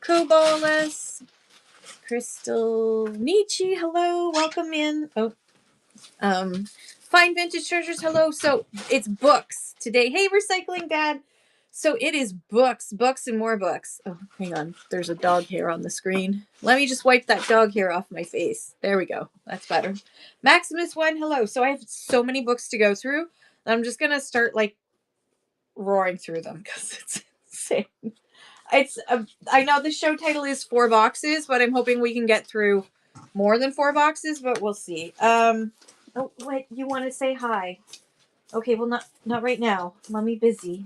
Kobolas, Crystal Nietzsche, hello, welcome in. Fine Vintage Treasures, hello. So it's books today. Hey, Recycling Dad. So it is books, and more books. Oh, hang on. There's a dog hair on the screen. Let me just wipe that dog hair off my face. There we go. That's better. Maximus One, hello. So I have so many books to go through. I'm just gonna start like roaring through them because it's insane. I know the show title is 4 boxes, but I'm hoping we can get through more than 4 boxes, but we'll see. Oh wait, you want to say hi? Okay, well not right now. Mommy busy.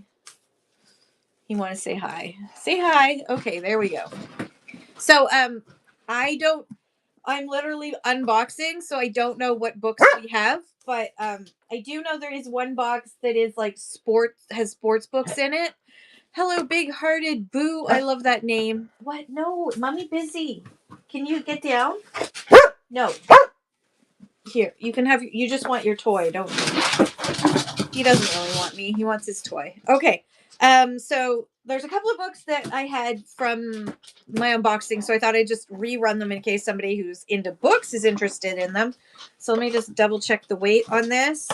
You want to say hi? Say hi. Okay, there we go. So I'm literally unboxing, so I don't know what books we have, but I do know there is one box that is like sports books in it. Hello, big hearted Boo. I love that name. What? No, mommy busy. Can you get down? No. Here, you can have. You just want your toy, don't you? He doesn't really want me. He wants his toy. Okay. So there's a couple of books that I had from my unboxing, so I thought I'd just rerun them in case somebody who's into books is interested in them. So let me just double check the weight on this,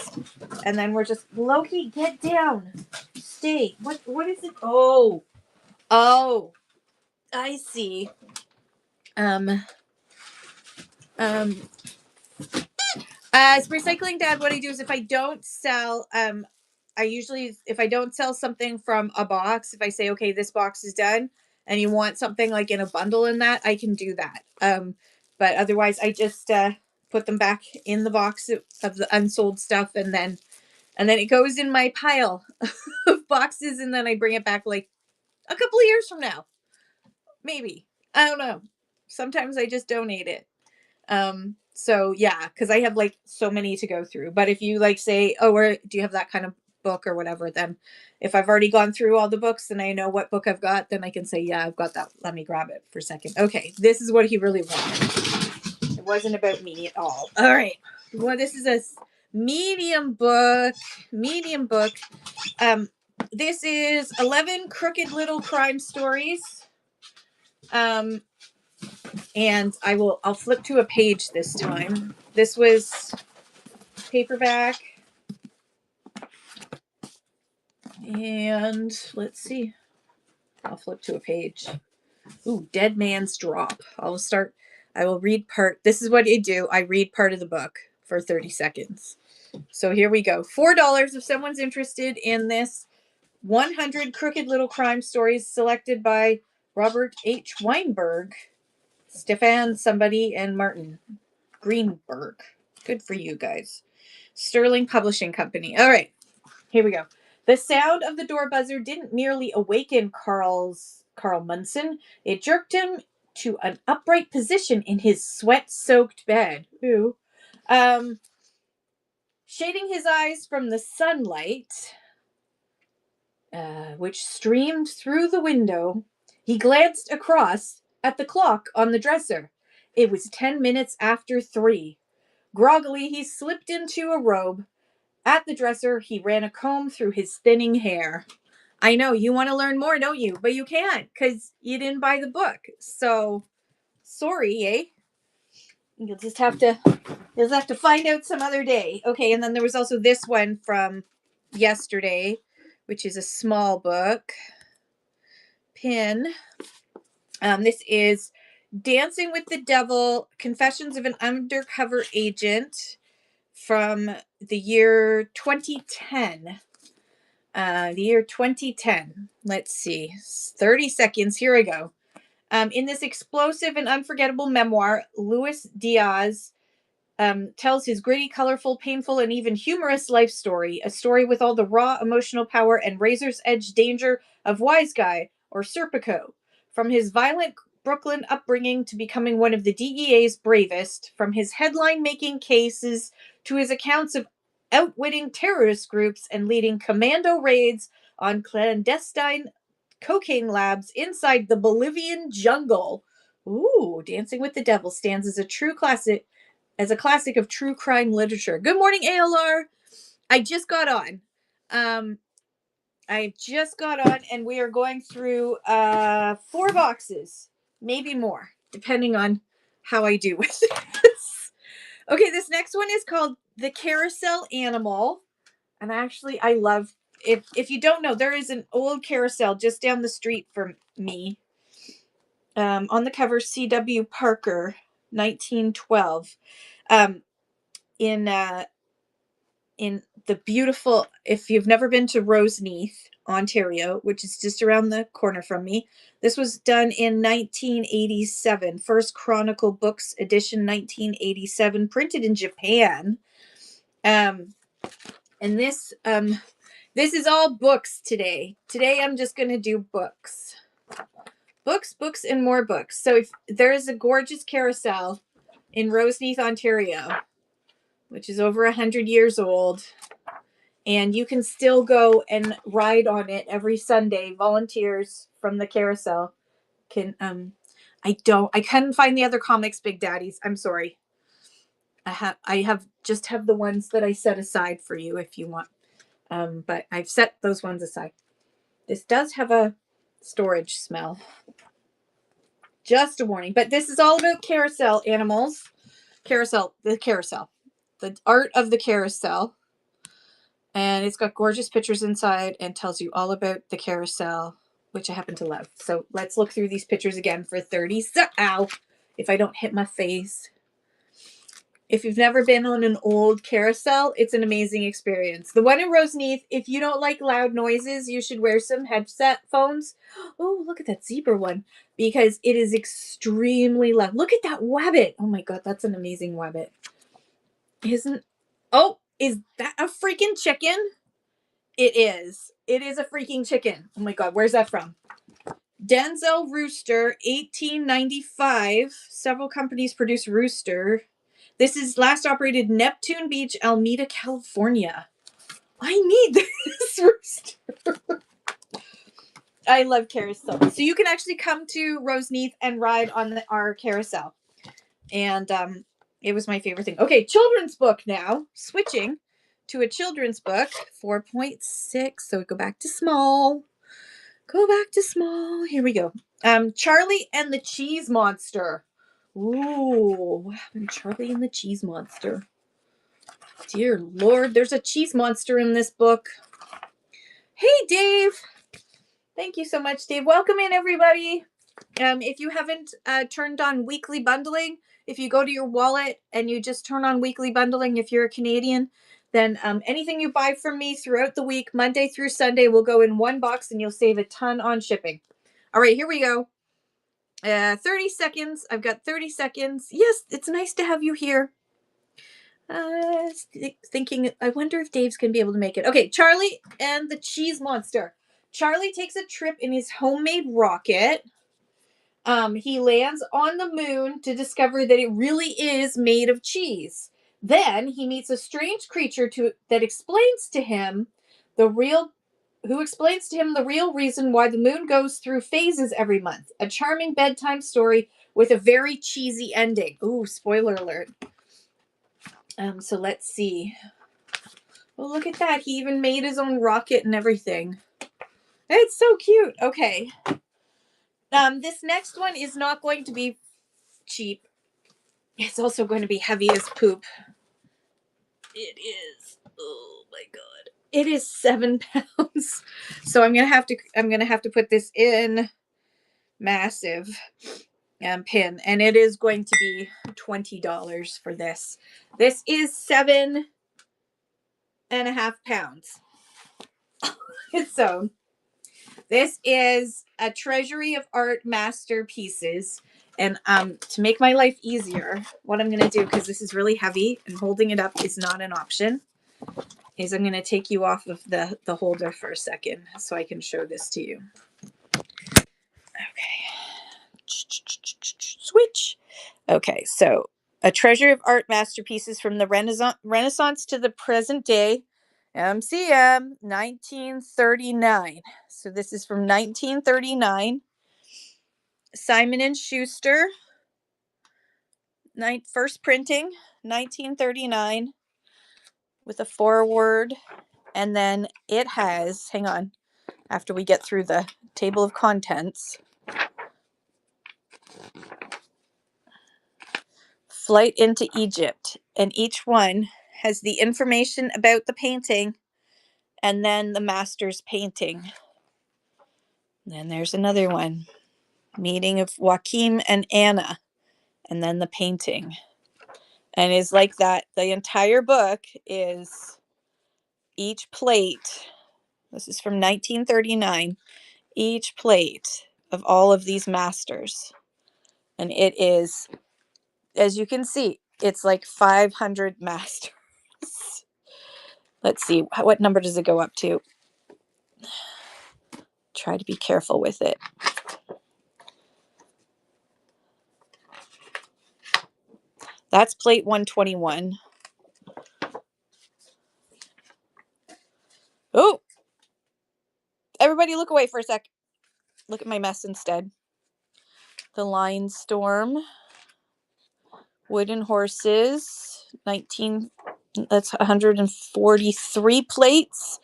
and then we're just Loki. Get down. Stay. What is it? Oh. I see. Um, as Recycling Dad, what I do is if I don't sell, I usually, if I don't sell something from a box, if I say, okay, this box is done and you want something like in a bundle in that, I can do that. But otherwise I just, put them back in the box of the unsold stuff and then it goes in my pile of boxes and then I bring it back like a couple of years from now. Maybe. I don't know. Sometimes I just donate it. So yeah, because I have like so many to go through. But if you like say, oh, where do you have that kind of book or whatever, then if I've already gone through all the books and I know what book I've got, then I can say, yeah, I've got that. Let me grab it for a second. Okay, this is what he really wanted. It wasn't about me at all. All right. Well, this is a medium book. Medium book. Um, this is 11 Crooked Little Crime Stories. And I'll flip to a page this time. This was paperback. And let's see. I'll flip to a page. Ooh, Dead Man's Drop. I will read part. This is what I do. I read part of the book for 30 seconds. So here we go. $4 if someone's interested in this 100 Crooked Little Crime Stories selected by Robert H. Weinberg, Stefan somebody, and Martin Greenberg. Good for you guys. Sterling Publishing Company. All right, here we go. The sound of the door buzzer didn't merely awaken Carl Munson. It jerked him to an upright position in his sweat-soaked bed. Ooh. Shading his eyes from the sunlight, which streamed through the window, he glanced across at the clock on the dresser. It was 10 minutes after 3. Groggily, he slipped into a robe. At the dresser, he ran a comb through his thinning hair. I know, you want to learn more, don't you? But you can't, because you didn't buy the book. So, sorry, eh? You'll just have to find out some other day. Okay, and then there was also this one from yesterday, which is a small book. Pin. This is Dancing with the Devil, Confessions of an Undercover Agent from the year 2010. The year 2010. Let's see. 30 seconds. Here we go. In this explosive and unforgettable memoir, Luis Diaz tells his gritty, colorful, painful, and even humorous life story. A story with all the raw emotional power and razor's edge danger of Wise Guy or Serpico. From his violent Brooklyn upbringing to becoming one of the DEA's bravest, from his headline-making cases to his accounts of outwitting terrorist groups and leading commando raids on clandestine cocaine labs inside the Bolivian jungle. Ooh, Dancing with the Devil stands as a classic of true crime literature. Good morning, ALR. I just got on. I just got on and we are going through 4 boxes, maybe more, depending on how I do with this. Okay, this next one is called The Carousel Animal. And actually, I love, if you don't know, there is an old carousel just down the street from me. On the cover, C.W. Parker, 1912. Um, in the beautiful, if you've never been to Roseneath, Ontario, which is just around the corner from me, this was done in 1987. First Chronicle Books edition, 1987, printed in Japan. And this is all books today. Today I'm just going to do books. Books, and more books. So if there is a gorgeous carousel in Roseneath, Ontario, which is over 100 years old, and you can still go and ride on it every Sunday. Volunteers from the carousel can I couldn't find the other comics Big Daddies. I'm sorry. I have the ones that I set aside for you if you want. But I've set those ones aside. This does have a storage smell. Just a warning. But this is all about carousel animals. The carousel. The art of the carousel. And it's got gorgeous pictures inside and tells you all about the carousel, which I happen to love. So let's look through these pictures again for 30 Ow! If I don't hit my face. If you've never been on an old carousel, it's an amazing experience. The one in Roseneath, if you don't like loud noises, you should wear some headset phones. Oh, look at that zebra one. Because it is extremely loud. Look at that wabbit. Oh my God, that's an amazing wabbit. Is that a freaking chicken? It is. It is a freaking chicken. Oh my God, where's that from? Denzel Rooster, 1895. Several companies produce rooster. This is last operated Neptune Beach, Alameda, California. I need this rooster. I love carousel. So you can actually come to Roseneath and ride on our carousel. And it was my favorite thing. Okay, children's book now. Switching to a children's book, 4.6. So we go back to small. Go back to small. Here we go. Charlie and the Cheese Monster. Ooh, what happened? Charlie and the Cheese Monster. Dear Lord, there's a cheese monster in this book. Hey, Dave. Thank you so much, Dave. Welcome in, everybody. If you haven't turned on weekly bundling, if you go to your wallet and you just turn on weekly bundling, if you're a Canadian, then anything you buy from me throughout the week, Monday through Sunday, will go in one box and you'll save a ton on shipping. All right, here we go. 30 seconds. I've got 30 seconds. Yes, it's nice to have you here. Thinking, I wonder if Dave's going to be able to make it. Okay, Charlie and the Cheese Monster. Charlie takes a trip in his homemade rocket. He lands on the moon to discover that it really is made of cheese. Then he meets a strange creature that explains to him the real reason why the moon goes through phases every month. A charming bedtime story with a very cheesy ending. Ooh, spoiler alert. So let's see. Oh, look at that. He even made his own rocket and everything. It's so cute. Okay. This next one is not going to be cheap. It's also going to be heavy as poop. It is. Oh my God. It is 7 pounds. So I'm gonna have to put this in massive pin, and it is going to be $20 for this. This is 7.5 pounds. So this is a treasury of art masterpieces. And to make my life easier, what I'm going to do, because this is really heavy and holding it up is not an option, is I'm going to take you off of the holder for a second so I can show this to you. Okay. Switch. Okay, so a treasure of art masterpieces from the Renaissance to the present day. MCM 1939. So this is from 1939. Simon and Schuster. First printing, 1939, with a foreword. And then it has, hang on, after we get through the table of contents. Flight into Egypt, and each one has the information about the painting and then the master's painting. And then there's another one, meeting of Joachim and Anna, and then the painting. And it's like that. The entire book is each plate. This is from 1939. Each plate of all of these masters. And it is, as you can see, it's like 500 masters. Let's see, what number does it go up to? Try to be careful with it. That's plate 121. Oh, everybody look away for a sec. Look at my mess instead. The Lion Storm. Wooden Horses. 19, that's 143 plates.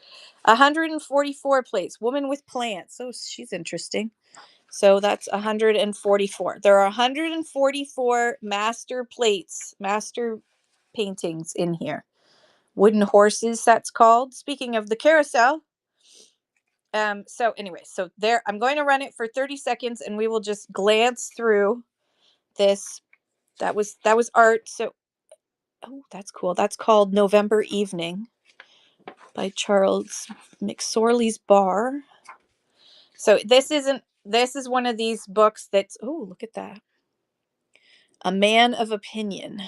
144 plates. Woman with Plants. Oh, she's interesting. So that's 144. There are 144 master plates, master paintings in here. Wooden Horses, that's called. Speaking of the carousel. So anyway, so there, I'm going to run it for 30 seconds and we will just glance through this. That was art. So, oh, that's cool. That's called November Evening by Charles McSorley's Bar. So this is one of these books that's, oh, look at that. A Man of Opinion.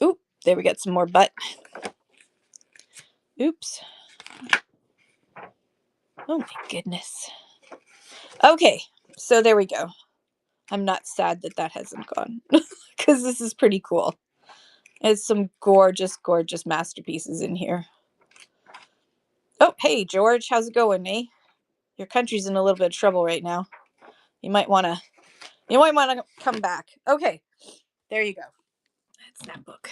Oop, there we got some more butt. Oops. Oh my goodness. Okay, so there we go. I'm not sad that that hasn't gone because this is pretty cool. There's some gorgeous, gorgeous masterpieces in here. Oh, hey, George, how's it going, eh? Your country's in a little bit of trouble right now. You might want to come back. Okay, there you go. That's that book.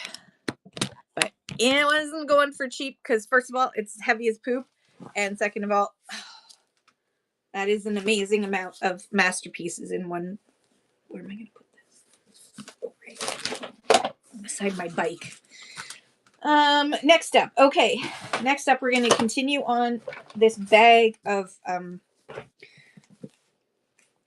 But it wasn't going for cheap because, first of all, it's heavy as poop. And second of all, that is an amazing amount of masterpieces in one. Where am I going to put this? Right beside my bike. Next up. Okay. Next up, we're going to continue on this bag of,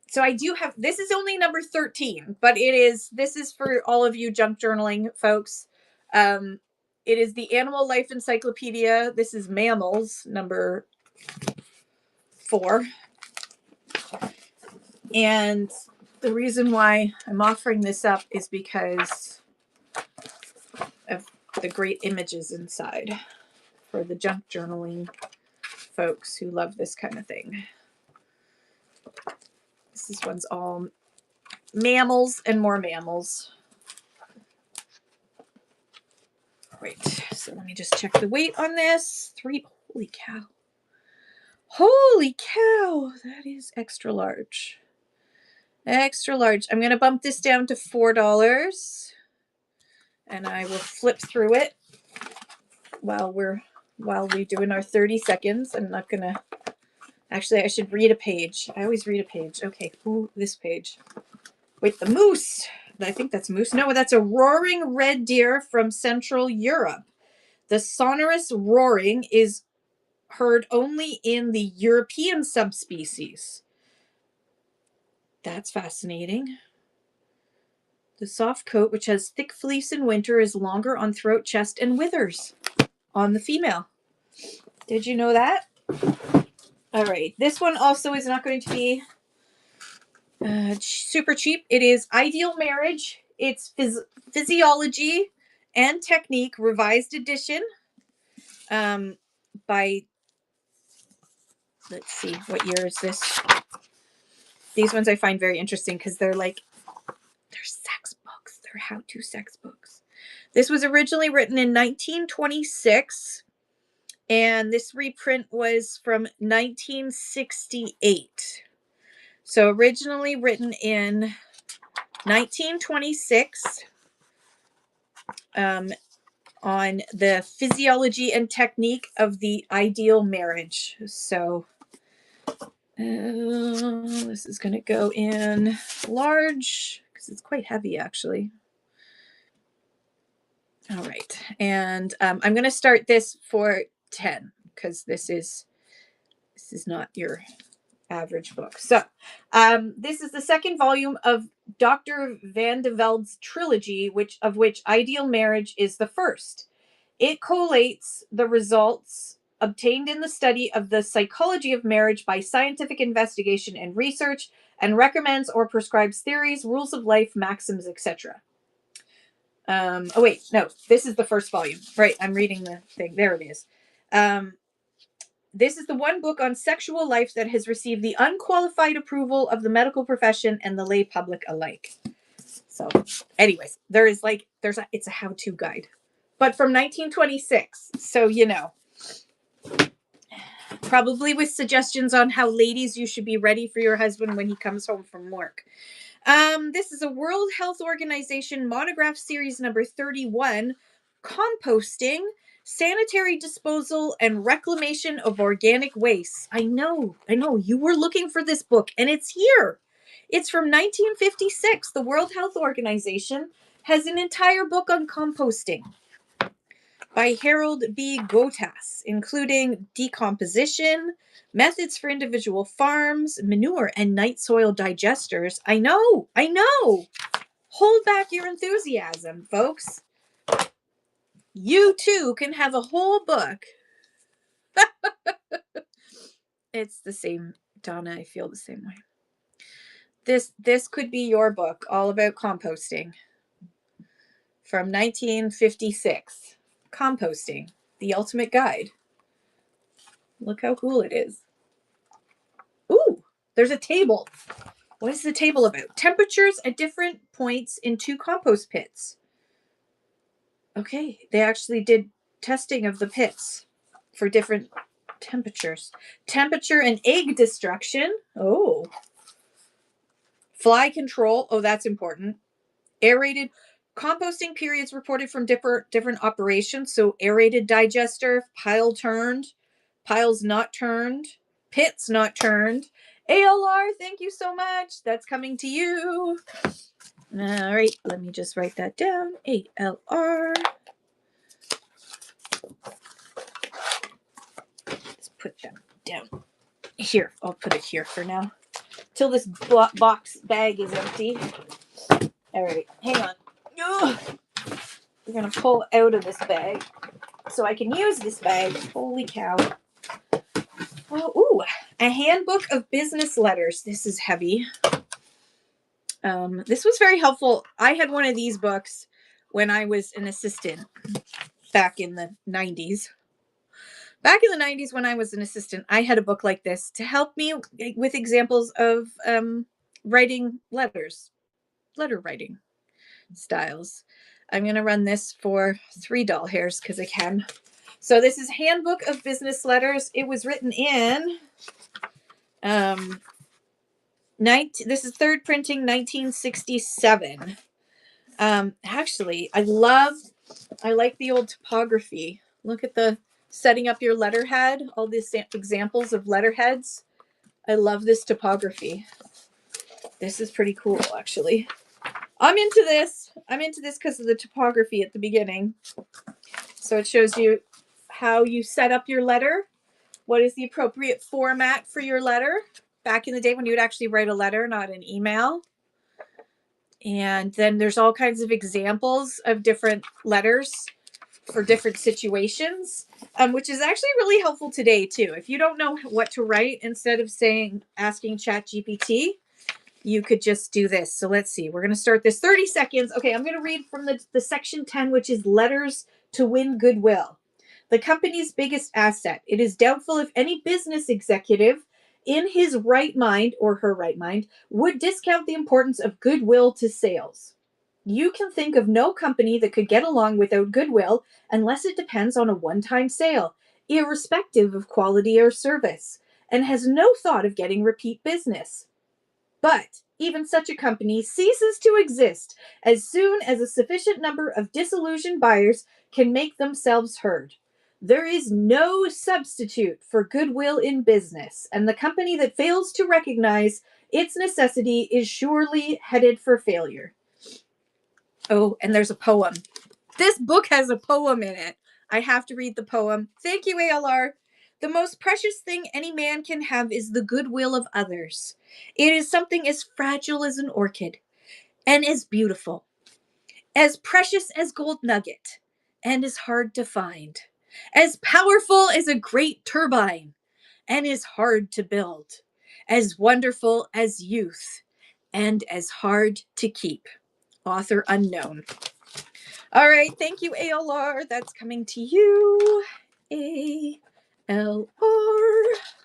so I do have, this is only number 13, but this is for all of you junk journaling folks. It is the Animal Life Encyclopedia. This is Mammals, number 4. And the reason why I'm offering this up is because of the great images inside for the junk journaling folks who love this kind of thing. This one's all mammals and more mammals. Right, so let me just check the weight on this. Holy cow. Holy cow, that is extra large. Extra large. I'm going to bump this down to $4 and I will flip through it while we're doing our 30 seconds. I'm not going to, actually, I should read a page. I always read a page. Okay, ooh, this page. Wait, the moose. I think that's moose. No, that's a roaring red deer from Central Europe. The sonorous roaring is heard only in the European subspecies. That's fascinating. The soft coat, which has thick fleece in winter, is longer on throat, chest, and withers on the female. Did you know that? All right. This one also is not going to be super cheap. It is Ideal Marriage. It's Physiology and Technique Revised Edition by, let's see, what year is this? These ones I find very interesting because they're sex books. They're how-to sex books. This was originally written in 1926, and this reprint was from 1968. So originally written in 1926, on the physiology and technique of the ideal marriage. So this is going to go in large because it's quite heavy, actually. All right. And I'm going to start this for 10 because this is not your average book. So this is the second volume of Dr. Van de Velde's trilogy, which Ideal Marriage is the first. It collates the results obtained in the study of the psychology of marriage by scientific investigation and research, and recommends or prescribes theories, rules of life, maxims, etc. Oh wait, no, this is the first volume. Right, I'm reading the thing. There it is. This is the one book on sexual life that has received the unqualified approval of the medical profession and the lay public alike. So, anyways, it's a how-to guide, but from 1926. So, probably with suggestions on how, ladies, you should be ready for your husband when he comes home from work. This is a World Health Organization monograph series number 31, Composting, Sanitary Disposal and Reclamation of Organic Waste. I know, you were looking for this book, and it's here. It's from 1956. The World Health Organization has an entire book on composting by Harold B. Gotas, including decomposition, methods for individual farms, manure, and night soil digesters. I know. Hold back your enthusiasm, folks. You too can have a whole book. It's the same, Donna. I feel the same way. This could be your book, all about composting. From 1956. Composting, the ultimate guide. Look how cool it is. Ooh, there's a table. What is the table about? Temperatures at different points in 2 compost pits. Okay, they actually did testing of the pits for different temperatures. Temperature and egg destruction. Oh. Fly control. Oh, that's important. Aerated composting periods reported from different operations. So aerated digester, pile turned, piles not turned, pits not turned. ALR, thank you so much. That's coming to you. All right, let me just write that down. ALR. Let's put that down. Here, I'll put it here for now. Till this box bag is empty. All right, hang on. Ugh. We're going to pull out of this bag so I can use this bag. Holy cow. Oh, ooh, a handbook of business letters. This is heavy. This was very helpful. I had one of these books when I was an assistant back in the 90s. Back in the 90s when I was an assistant, I had a book like this to help me with examples of writing letters, letter writing styles. I'm going to run this for 3 doll hairs because I can. So this is Handbook of Business Letters. It was written in this is third printing, 1967. Actually, I like the old typography. Look at the setting up your letterhead, all these examples of letterheads. I love this typography. This is pretty cool, actually. I'm into this because of the typography at the beginning. So it shows you how you set up your letter. What is the appropriate format for your letter? Back in the day when you would actually write a letter, not an email. And then there's all kinds of examples of different letters for different situations, which is actually really helpful today too. If you don't know what to write, instead of asking ChatGPT, you could just do this. So let's see. We're going to start this 30 seconds. Okay, I'm going to read from the section 10, which is letters to win goodwill. The company's biggest asset. It is doubtful if any business executive in his right mind or her right mind would discount the importance of goodwill to sales. You can think of no company that could get along without goodwill unless it depends on a one-time sale, irrespective of quality or service, and has no thought of getting repeat business. But Even such a company ceases to exist as soon as a sufficient number of disillusioned buyers can make themselves heard. There is no substitute for goodwill in business, and the company that fails to recognize its necessity is surely headed for failure. Oh, and there's a poem. This book has a poem in it. I have to read the poem. Thank you, ALR. The most precious thing any man can have is the goodwill of others. It is something as fragile as an orchid, and as beautiful, as precious as gold nugget, and as hard to find, as powerful as a great turbine, and as hard to build, as wonderful as youth, and as hard to keep. Author unknown. All right, thank you, ALR. That's coming to you. ALR.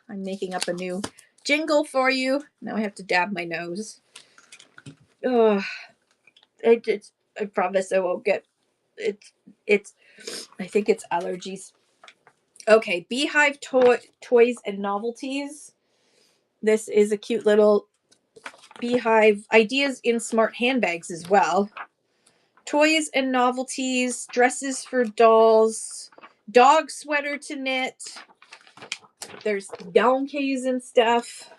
I'm making up a new jingle for you. Now I have to dab my nose. Oh, I promise I won't get it's I think it's allergies. Okay, Beehive Toys and Novelties. This is a cute little Beehive ideas in smart handbags as well. Toys and novelties, dresses for dolls, dog sweater to knit. There's donkeys and stuff.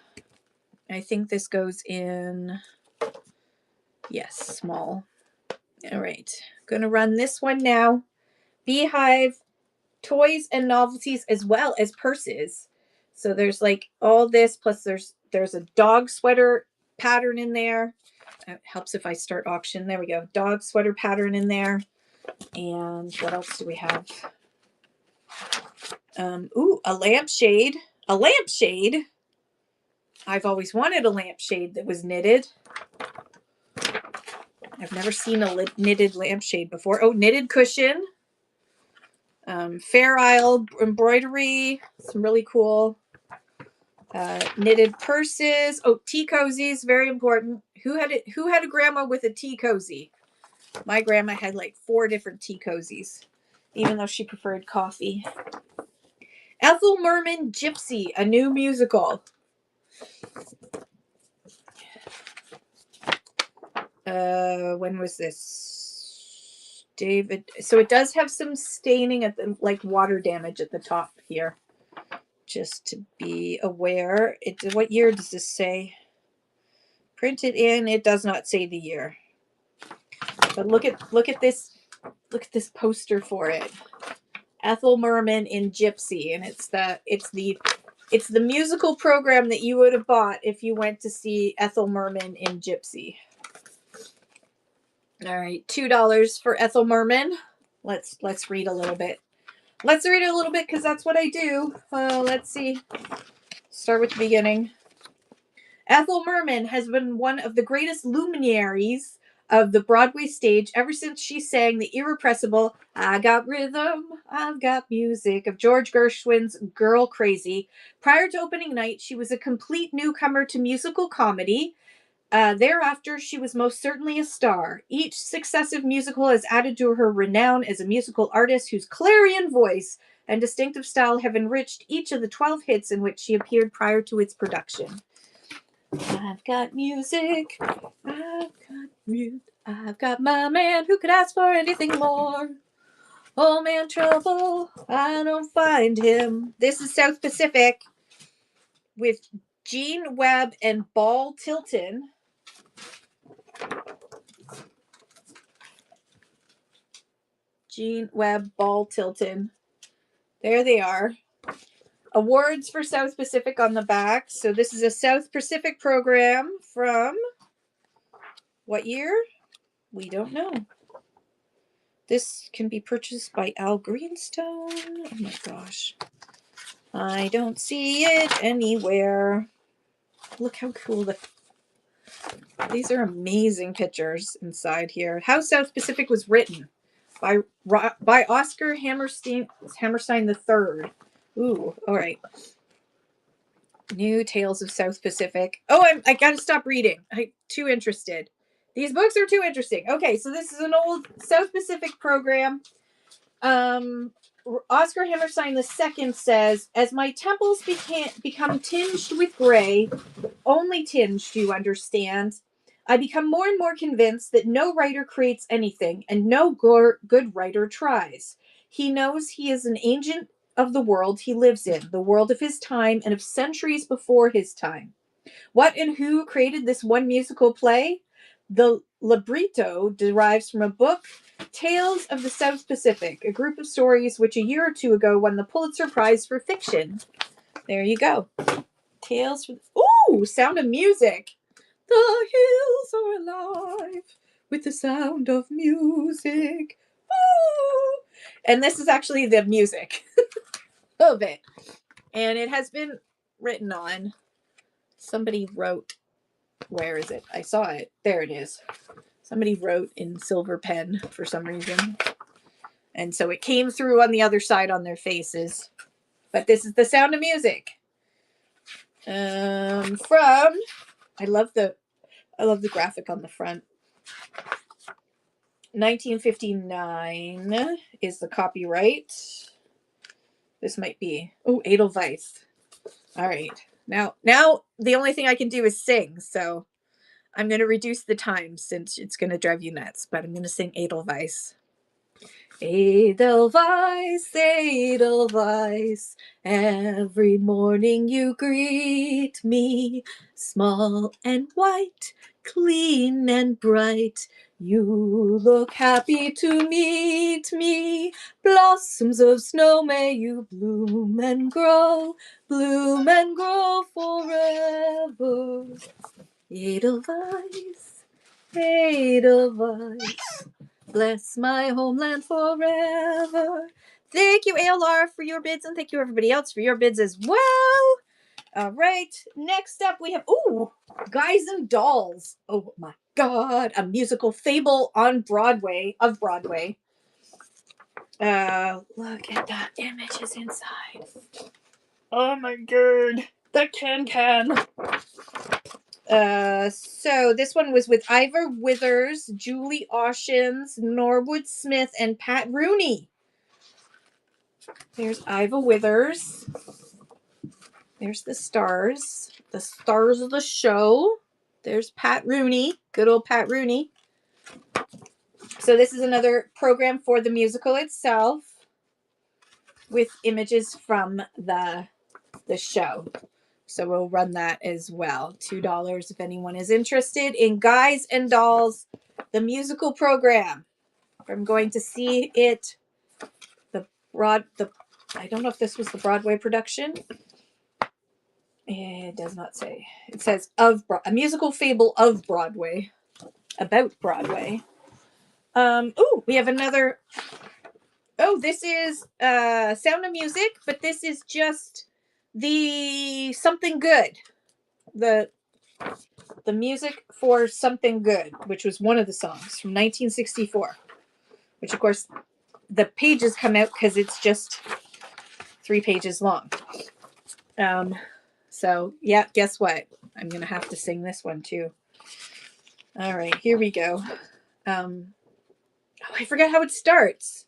I think this goes in, yes, small. All right, gonna run this one now. Beehive toys and novelties as well as purses. So there's like all this, plus there's a dog sweater pattern in there. It helps if I start auction. There we go. Dog sweater pattern in there. And what else do we have? Ooh, a lampshade. A lampshade. I've always wanted a lampshade that was knitted. I've never seen a knitted lampshade before. Oh, knitted cushion. Fair Isle embroidery. Some really cool knitted purses. Oh, tea cozies, very important. Who had a grandma with a tea cozy? My grandma had like 4 different tea cozies, even though she preferred coffee. Ethel Merman Gypsy, a new musical. When was this? David. So it does have some staining at the, like, water damage at the top here. Just to be aware. What year does this say? Printed in. It does not say the year. But look at this. Look at this poster for it. Ethel Merman in Gypsy, and it's the musical program that you would have bought if you went to see Ethel Merman in Gypsy. All right, $2 for Ethel Merman. Let's read a little bit. Let's read a little bit because that's what I do. Let's see. Start with the beginning. Ethel Merman has been one of the greatest luminaries of the Broadway stage ever since she sang the irrepressible "I Got Rhythm, I've Got Music" of George Gershwin's Girl Crazy. Prior to opening night, she was a complete newcomer to musical comedy. Thereafter, she was most certainly a star. Each successive musical has added to her renown as a musical artist whose clarion voice and distinctive style have enriched each of the 12 hits in which she appeared prior to its production. I've got music, I've got my man, who could ask for anything more? Old man trouble, I don't find him. This is South Pacific with Gene Webb and Ball Tilton. Gene Webb, Ball Tilton. There they are. Awards for South Pacific on the back. So this is a South Pacific program from what year? We don't know. This can be purchased by Al Greenstone. Oh my gosh. I don't see it anywhere. Look how cool these are amazing pictures inside here. How South Pacific was written by Oscar Hammerstein III. Ooh, all right. New Tales of South Pacific. Oh, I gotta stop reading. I'm too interested. These books are too interesting. Okay, so this is an old South Pacific program. Oscar Hammerstein II says, as my temples become tinged with gray, only tinged, you understand, I become more and more convinced that no writer creates anything, and no good writer tries. He knows he is an agent of the world he lives in, the world of his time and of centuries before his time. What and who created this one musical play? The libretto derives from a book, Tales of the South Pacific, a group of stories which a year or two ago won the Pulitzer Prize for fiction. There you go. Tales from... Ooh, Sound of Music. The hills are alive with the sound of music. Ooh. And this is actually the music of it. And it has been written on. Somebody wrote, where is it? I saw it. There it is. Somebody wrote in silver pen for some reason. And so it came through on the other side on their faces. But this is The Sound of Music. From, I love the graphic on the front. 1959 is the copyright. This might be, Edelweiss. All right. Now the only thing I can do is sing, so I'm going to reduce the time since it's going to drive you nuts, but I'm going to sing Edelweiss. Edelweiss, Edelweiss, every morning you greet me, small and white, clean and bright. You look happy to meet me. Blossoms of snow, may you bloom and grow forever. Edelweiss, Edelweiss, bless my homeland forever. Thank you, ALR, for your bids, and thank you, everybody else, for your bids as well. All right, next up we have, Guys and Dolls. Oh my God, a musical fable on Broadway, of Broadway. Look at the images inside. Oh my God, the can. So this one was with Ivor Withers, Julie Oshins, Norwood Smith, and Pat Rooney. There's Ivor Withers. There's the stars of the show. There's Pat Rooney, good old Pat Rooney. So this is another program for the musical itself with images from the show. So we'll run that as well. $2 if anyone is interested in Guys and Dolls, the musical program. I'm going to see it. I don't know if this was the Broadway production. It does not say. It says a musical fable of Broadway, about Broadway. We have another. This is Sound of Music, but this is just the Something Good. The music for Something Good, which was one of the songs from 1964, which of course the pages come out because it's just 3 pages long. So yeah, guess what? I'm going to have to sing this one too. All right, here we go. I forgot how it starts.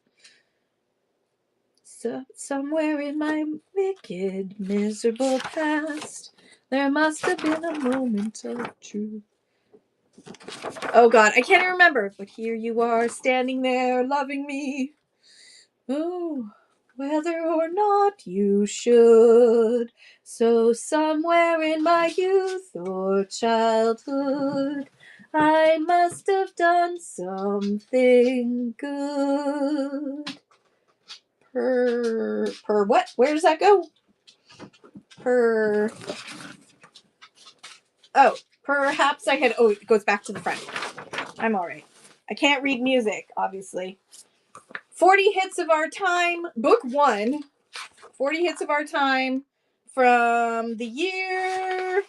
So, somewhere in my wicked, miserable past, there must have been a moment of truth. Oh God, I can't even remember. But here you are, standing there, loving me. Oh, whether or not you should. So somewhere in my youth or childhood, I must have done something good. Per what? Where does that go? Perhaps I had, it goes back to the front. I'm all right. I can't read music, obviously. 40 Hits of Our Time, Book 1. 40 Hits of Our Time from the year,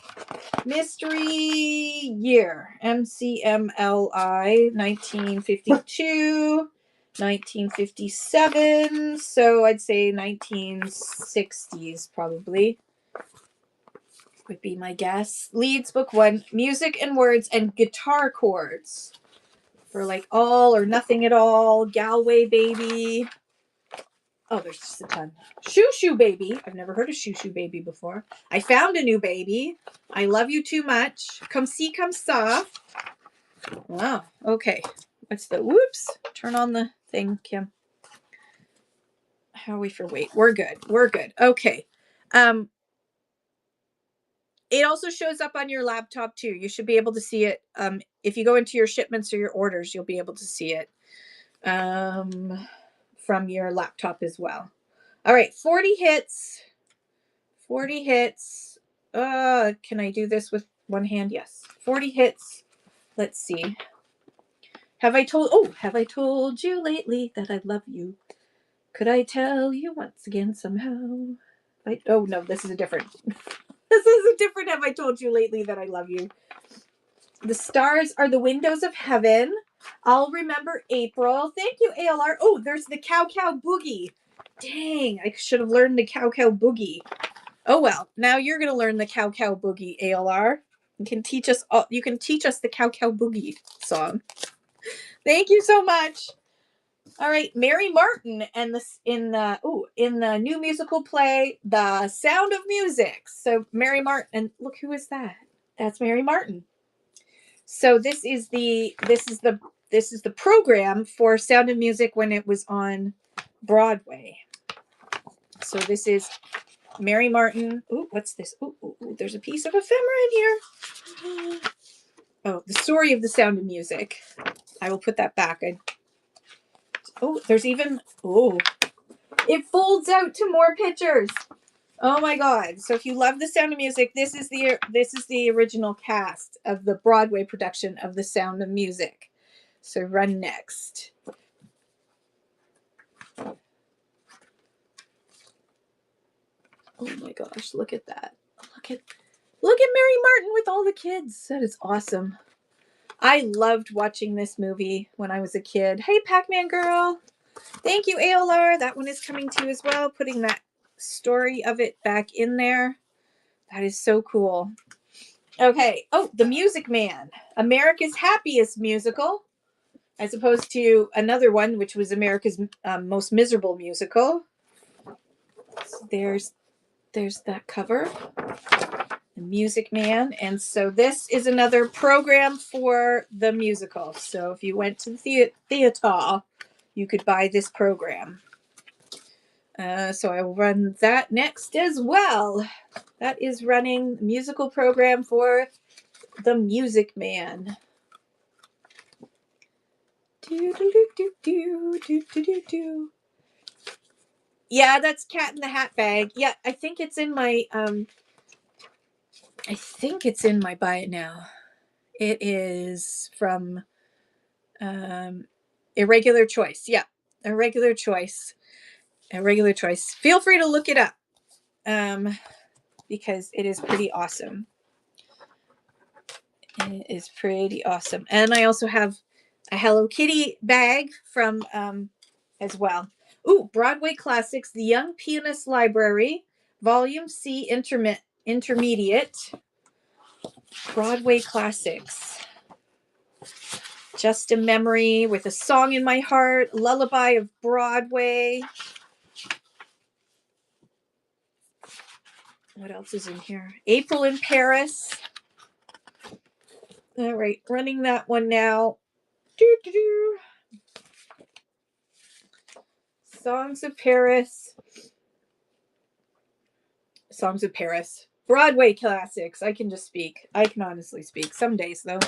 Mystery Year, MCMLI, 1952, 1957, so I'd say 1960s probably would be my guess. Leads, Book 1, Music and Words and Guitar Chords for like All or Nothing at All, Galway Baby. Oh, there's just a ton. Shoo Shoo Baby. I've never heard of Shoo Shoo Baby before. I found a new baby. I love you too much. Come see, come saw. Wow. Okay. What's the whoops? Turn on the thing, Kim. How are we for weight? We're good. We're good. Okay. It also shows up on your laptop too. You should be able to see it. If you go into your shipments or your orders, you'll be able to see it from your laptop as well. All right, 40 hits. 40 hits. Can I do this with one hand? Yes. 40 hits. Let's see. Have I told you lately that I love you? Could I tell you once again somehow? Oh no, this is a different. This is a different have I told you lately that I love you. The stars are the windows of heaven. I'll remember April. Thank you, ALR. Oh, there's the Cow Cow Boogie. Dang, I should have learned the Cow Cow Boogie. Oh well, now you're gonna learn the Cow Cow Boogie, ALR. You can teach us the Cow Cow Boogie song. Thank you so much. All right, Mary Martin and this in the new musical play, The Sound of Music. So Mary Martin, and look who is that? That's Mary Martin. So this is the program for Sound of Music when it was on Broadway. So this is Mary Martin. Ooh, what's this? Ooh, there's a piece of ephemera in here. Oh, the story of the Sound of Music. I will put that back. There's even it folds out to more pictures. Oh my God. So if you love The Sound of Music, this is the original cast of the Broadway production of The Sound of Music. So run next. Oh my gosh, look at that. Look at Mary Martin with all the kids. That is awesome. I loved watching this movie when I was a kid. Hey, Pac-Man girl. Thank you, ALR. That one is coming to you as well. Putting that story of it back in there. That is so cool. Okay. Oh, The Music Man. America's Happiest Musical. As opposed to another one, which was America's Most Miserable Musical. So there's that cover. The Music Man. And so this is another program for the musical. So if you went to the theater, you could buy this program. So I will run that next as well. That is running the musical program for The Music Man. Yeah, that's Cat in the Hat bag. Yeah, I think it's in my buy it now. It is from Irregular Choice. Yeah, Irregular Choice. Irregular Choice. Feel free to look it up because it is pretty awesome. It is pretty awesome. And I also have a Hello Kitty bag from as well. Ooh, Broadway Classics, The Young Pianist Library, Volume C Intermediate. Broadway Classics. Just a Memory, With a Song in My Heart, Lullaby of Broadway. What else is in here? April in Paris. All right, running that one now. Songs of Paris. Songs of Paris. Broadway Classics. I can just speak. I can honestly speak. Some days, though.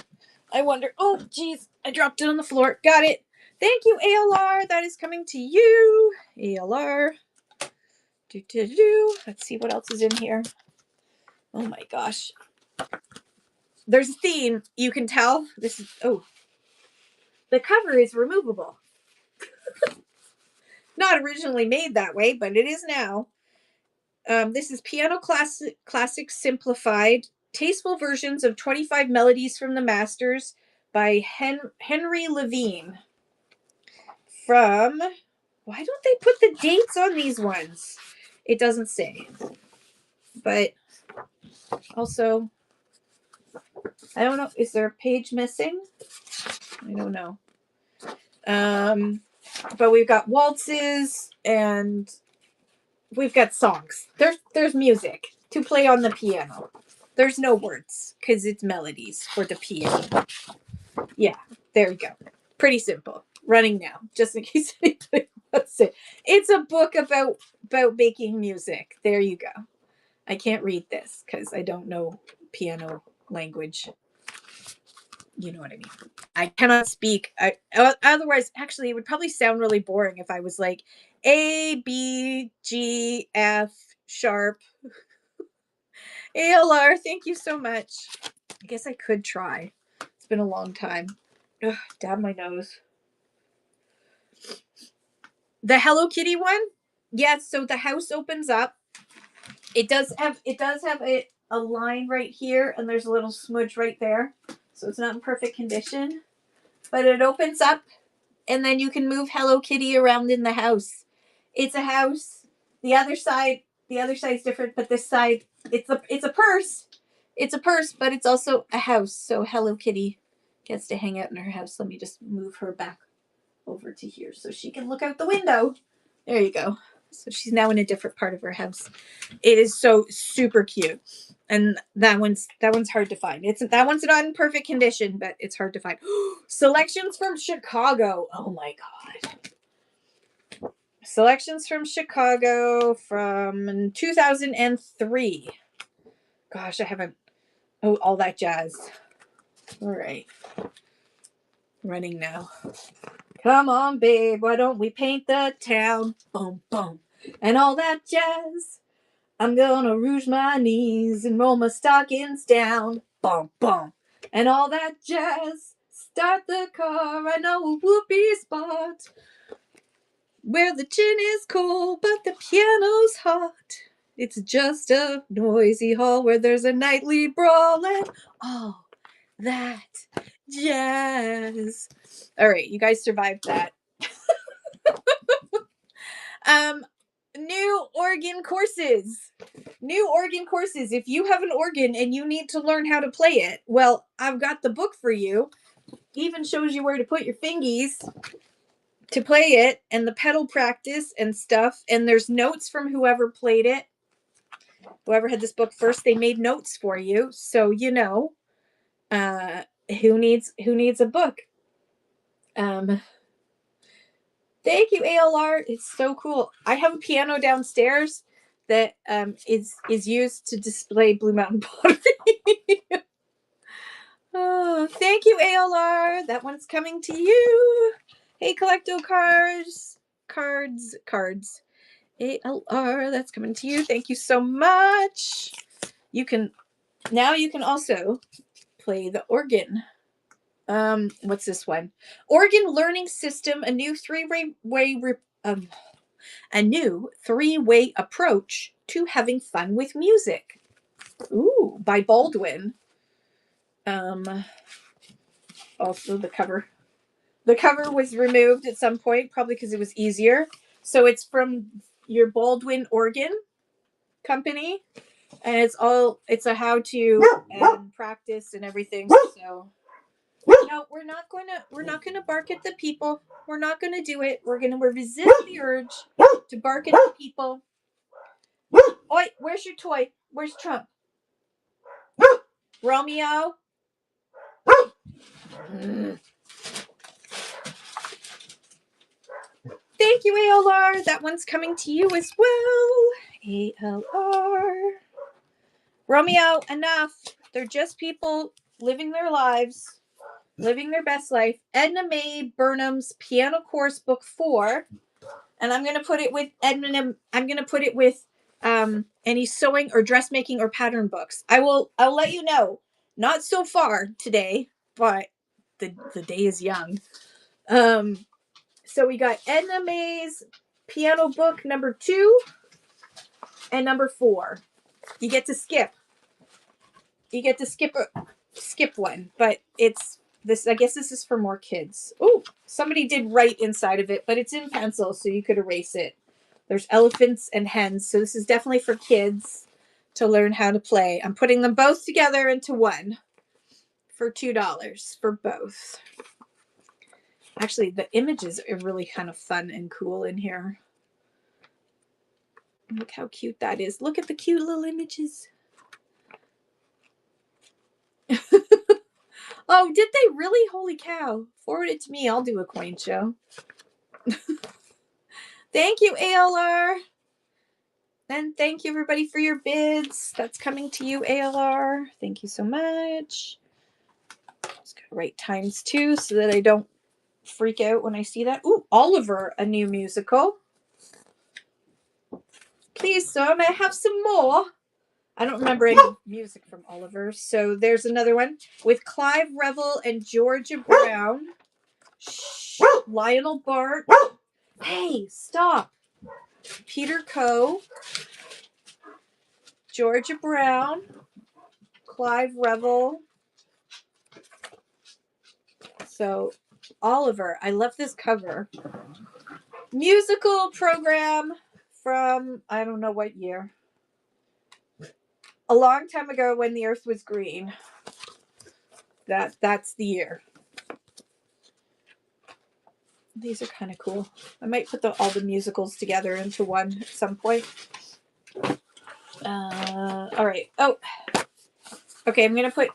I wonder. Oh, geez. I dropped it on the floor. Got it. Thank you, ALR. That is coming to you. ALR. Let's see what else is in here. Oh my gosh. There's a theme. You can tell. This is, the cover is removable. Not originally made that way, but it is now. This is Piano Classic Simplified. Tasteful versions of 25 melodies from the masters by Henry Levine. From, why don't they put the dates on these ones? It doesn't say. But also, I don't know. Is there a page missing? I don't know. but we've got waltzes and we've got songs. There's music to play on the piano. There's no words because it's melodies for the piano. Yeah, there you go. Pretty simple. Running now, just in case anybody wants it. It's a book about making music. There you go. I can't read this because I don't know piano language. You know what I mean. I cannot speak. Otherwise, actually, it would probably sound really boring if I was like A B G F sharp ALR. Thank you so much. I guess I could try. It's been a long time. Ugh, dab my nose. The Hello Kitty one? Yes, so the house opens up. It does have a line right here, and there's a little smudge right there. So it's not in perfect condition. But it opens up, and then you can move Hello Kitty around in the house. It's a house. The other side's different, but this side, it's a purse. It's a purse, but it's also a house. So Hello Kitty gets to hang out in her house. Let me just move her back over to here so she can look out the window. There you go. So she's now in a different part of her house. It is so super cute. And that one's hard to find. That one's not in perfect condition, but it's hard to find. Selections from Chicago. Oh my god. Selections from Chicago from 2003. Gosh, I haven't. Oh, all that jazz. All right. Running now. Come on, babe, why don't we paint the town? Boom, boom. And all that jazz. I'm gonna rouge my knees and roll my stockings down. Boom, boom. And all that jazz. Start the car. I know a whoopee spot where the gin is cold, but the piano's hot. It's just a noisy hall where there's a nightly brawl and all that jazz. All right, you guys survived that. New organ courses. New organ courses. If you have an organ and you need to learn how to play it, well, I've got the book for you. Even shows you where to put your fingies to play it and the pedal practice and stuff. And there's notes from whoever played it. Whoever had this book first, they made notes for you. So you know who needs a book. Thank you, ALR. It's so cool. I have a piano downstairs that is used to display Blue Mountain pottery. Oh, thank you, ALR. That one's coming to you. Hey, Collecto cards. ALR, that's coming to you. Thank you so much. You can also play the organ. What's this one? Organ Learning System, a new three-way approach to having fun with music. Ooh, by Baldwin. Also the cover. The cover was removed at some point, probably because it was easier. So it's from your Baldwin Organ company, and it's a how-to and practice and everything. So no, we're not gonna bark at the people. We're not gonna do it. We're gonna resist the urge to bark at the people. Oi, where's your toy? Where's Trump? Romeo? Thank you, ALR. That one's coming to you as well. ALR. Romeo, enough. They're just people living their lives, living their best life. Edna Mae Burnham's Piano Course Book 4. And I'm going to put it with any sewing or dressmaking or pattern books. I'll let you know. Not so far today, but the day is young. So we got Edna Mae's piano book number 2 and number 4. You get to skip. Skip one, but it's this. I guess this is for more kids. Oh, somebody did write inside of it, but it's in pencil, so you could erase it. There's elephants and hens, so this is definitely for kids to learn how to play. I'm putting them both together into one for $2 for both. Actually, the images are really kind of fun and cool in here. Look how cute that is. Look at the cute little images. Oh, did they really? Holy cow. Forward it to me. I'll do a coin show. Thank you, ALR. And thank you, everybody, for your bids. That's coming to you, ALR. Thank you so much. Just gotta write ×2 so that I don't freak out when I see that. Ooh, Oliver, a new musical. Please, sir, may I have some more? I don't remember any music from Oliver. So there's another one with Clive Revill and Georgia Brown. Shh, Lionel Bart. Hey, stop. Peter Coe. Georgia Brown. Clive Revill. So Oliver, I love this cover. Musical program from I don't know what year. A long time ago when the earth was green. That's the year. These are kind of cool. I might put all the musicals together into one at some point. All right. Oh, okay. I'm gonna put.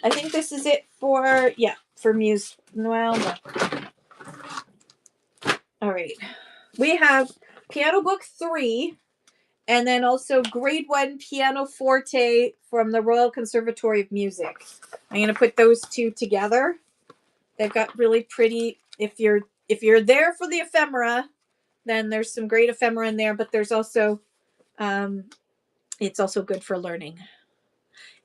I think this is it for for music. Well, no. All right. We have Piano Book 3, and then also Grade 1 Piano Forte from the Royal Conservatory of Music. I'm gonna put those two together. They've got really pretty. If you're there for the ephemera, then there's some great ephemera in there. But there's also, it's also good for learning.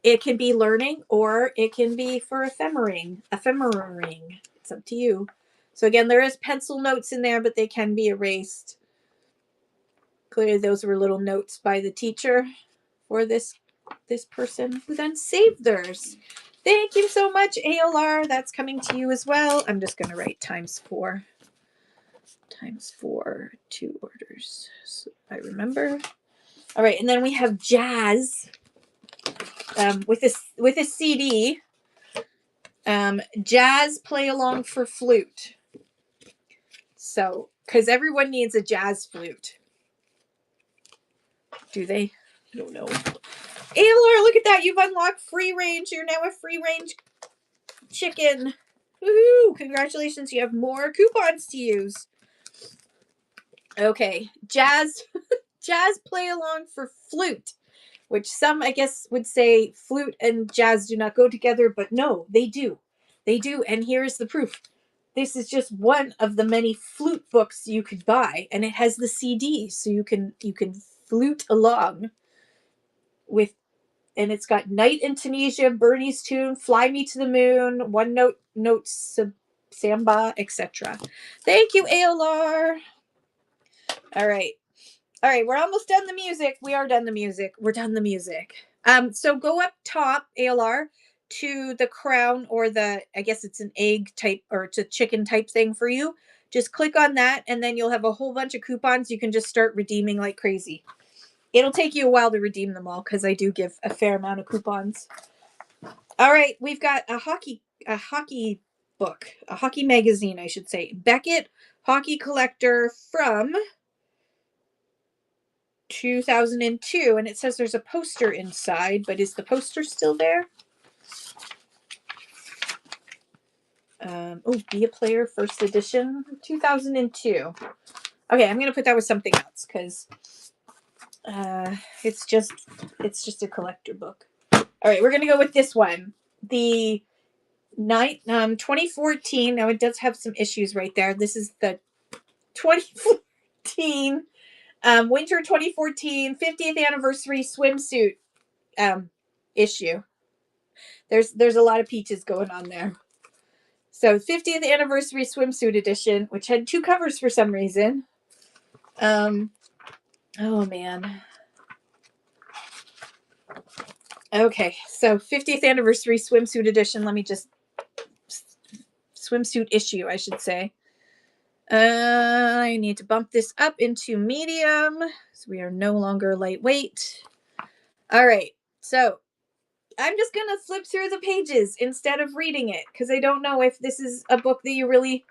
It can be learning, or it can be for ephemering. It's up to you. So again, there is pencil notes in there, but they can be erased. Clearly, those were little notes by the teacher for this person who then saved theirs. Thank you so much, ALR. That's coming to you as well. I'm just going to write ×4. ×4, 2 orders. So I remember. All right, and then we have Jazz with a CD. Jazz Play Along for Flute. So, because everyone needs a jazz flute. Do they? I don't know. ALR, look at that. You've unlocked free range. You're now a free range chicken. Woohoo! Congratulations. You have more coupons to use. Okay. Jazz Play Along for Flute, which some, I guess, would say flute and jazz do not go together, but no, they do. They do. And here's the proof. This is just one of the many flute books you could buy, and it has the CD, so you can flute along with, and it's got Night in Tunisia, Bernie's Tune, Fly Me to the Moon, One Note Samba, etc. Thank you, ALR. All right, we're almost done the music. We are done the music. We're done the music. So go up top, ALR, to the crown, or the, I guess it's an egg type, or it's a chicken type thing for you. Just click on that, and then you'll have a whole bunch of coupons. You can just start redeeming like crazy. It'll take you a while to redeem them all, because I do give a fair amount of coupons. All right, we've got a hockey book, a hockey magazine, I should say. Beckett Hockey Collector from 2002, and it says there's a poster inside, but is the poster still there? Be a Player, first edition, 2002. Okay, I'm gonna put that with something else, because it's just a collector book. All right, we're gonna go with this one, the 2014. Now it does have some issues right there. This is the 2014 winter 2014 50th anniversary swimsuit issue. There's a lot of peaches going on there. So 50th anniversary swimsuit edition, which had 2 covers for some reason. Oh man. Okay, so 50th anniversary swimsuit edition. Let me just swimsuit issue, I should say. I need to bump this up into medium, so we are no longer lightweight. All right, so I'm just gonna flip through the pages instead of reading it, because I don't know if this is a book that you really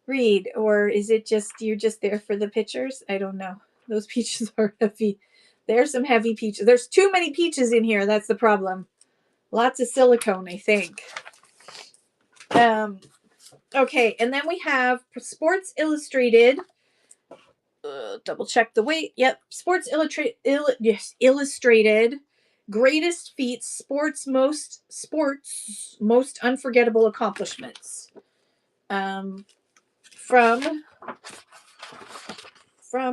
read, or is it just you're just there for the pictures? I don't know. Those peaches are heavy. There's some heavy peaches. There's too many peaches in here. That's the problem. Lots of silicone, I think. Okay, and then we have Sports Illustrated. Double check the weight. Yep, Sports Illustrated. Greatest feats, sports most unforgettable accomplishments. From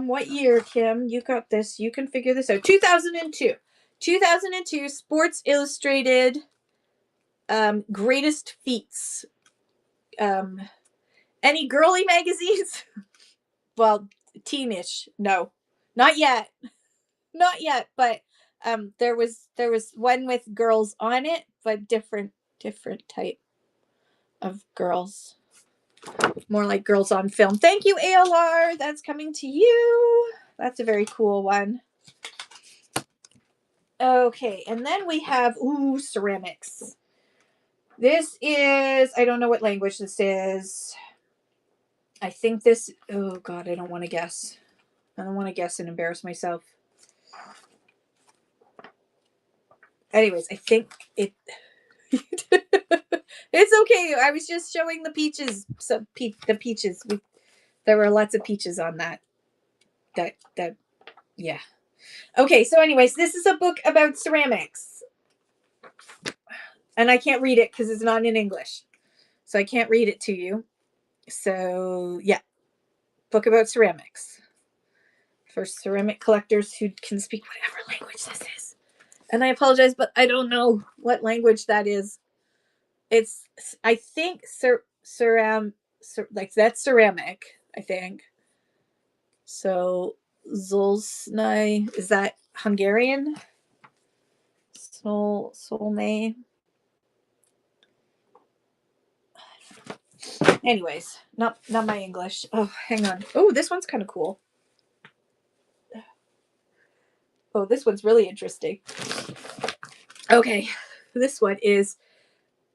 what year, Kim? You got this. You can figure this out. 2002. 2002 Sports Illustrated greatest feats. Any girly magazines? Well, teenish. No. Not yet. Not yet, but there was one with girls on it, but different type of girls. More like girls on film. Thank you, ALR. That's coming to you. That's a very cool one. Okay, and then we have ceramics. This is, I don't know what language this is. I think this, oh God, I don't want to guess. I don't want to guess and embarrass myself. Anyways, I think it it's okay. I was just showing the peaches. The peaches. There were lots of peaches on that. Yeah. Okay, so anyways, this is a book about ceramics. And I can't read it because it's not in English. So I can't read it to you. So, yeah. Book about ceramics. For ceramic collectors who can speak whatever language this is. And I apologize, but I don't know what language that is. It's, I think, like that's ceramic, I think. So, Zolsnai, is that Hungarian? Solnay. Anyways, not my English. Oh, hang on. Oh, this one's kind of cool. Oh, this one's really interesting. Okay, this one is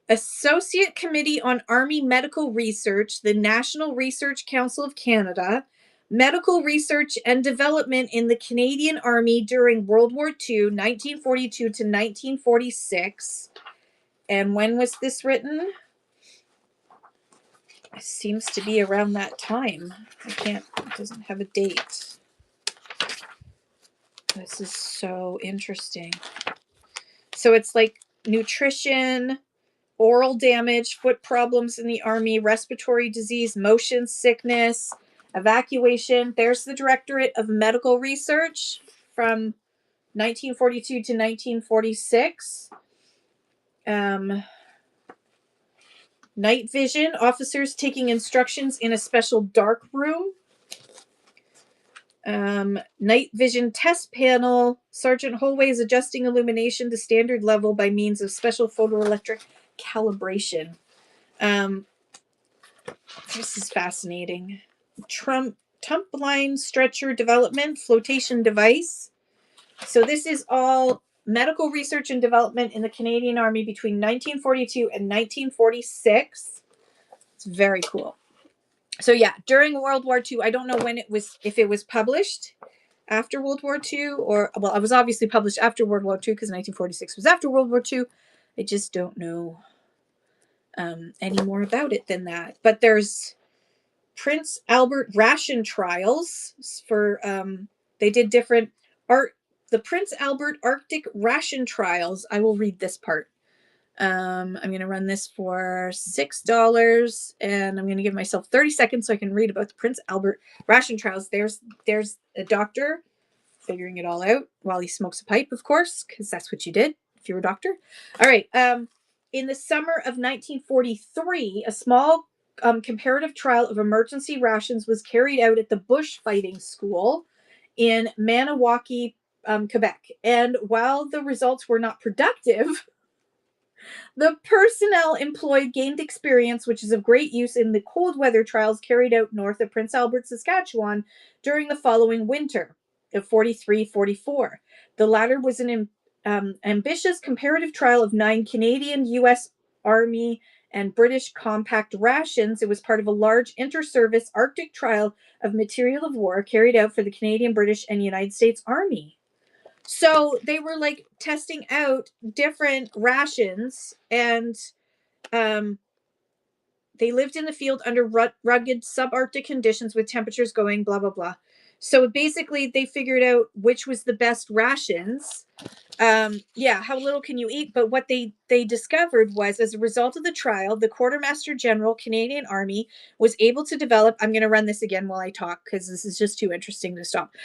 Associate Committee on Army Medical Research, the National Research Council of Canada, Medical Research and Development in the Canadian Army during World War II, 1942 to 1946. And when was this written? It seems to be around that time. It doesn't have a date. This is so interesting. So it's like nutrition, oral damage, foot problems in the Army, respiratory disease, motion sickness, evacuation. There's the Directorate of Medical Research from 1942 to 1946. Night vision, officers taking instructions in a special dark room. Night vision test panel, Sergeant Holway is adjusting illumination to standard level by means of special photoelectric calibration. This is fascinating. Tumpline stretcher development, flotation device. So this is all medical research and development in the Canadian Army between 1942 and 1946. It's very cool. So yeah, during World War II, I don't know if it was published after World War II, or, well, it was obviously published after World War II because 1946 was after World War II. I just don't know any more about it than that. But there's Prince Albert ration trials for, they did different the Prince Albert Arctic ration trials. I will read this part. I'm going to run this for $6, and I'm going to give myself 30 seconds so I can read about the Prince Albert ration trials. There's a doctor figuring it all out while he smokes a pipe, of course, because that's what you did if you were a doctor. All right. In the summer of 1943, a small comparative trial of emergency rations was carried out at the bushfighting school in Maniwaki, Quebec. And while the results were not productive, the personnel employed gained experience, which is of great use in the cold weather trials carried out north of Prince Albert, Saskatchewan during the following winter of 43-44. The latter was an ambitious comparative trial of 9 Canadian, U.S. Army, and British compact rations. It was part of a large inter-service Arctic trial of material of war carried out for the Canadian, British, and United States Army. So they were like testing out different rations, and they lived in the field under rugged subarctic conditions with temperatures going blah, blah, blah. So basically, they figured out which was the best rations. How little can you eat? But what they discovered was, as a result of the trial, the Quartermaster General Canadian Army was able to develop. I'm going to run this again while I talk because this is just too interesting to stop.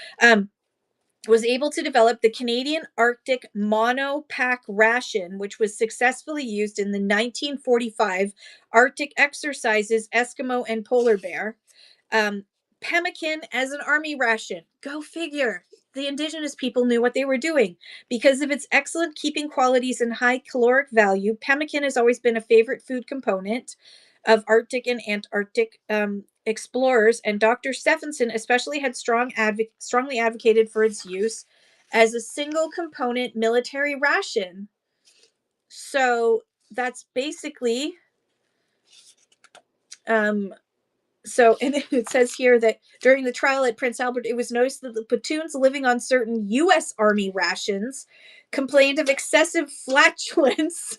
Was able to develop the Canadian Arctic Mono-Pack ration, which was successfully used in the 1945 Arctic exercises, Eskimo and Polar Bear. Pemmican as an army ration. Go figure. The Indigenous people knew what they were doing. Because of its excellent keeping qualities and high caloric value, pemmican has always been a favorite food component of Arctic and Antarctic explorers, and Dr. Stephenson especially had strongly advocated for its use as a single component military ration. So that's basically so, and it says here that during the trial at Prince Albert, it was noticed that the platoons living on certain U.S. Army rations complained of excessive flatulence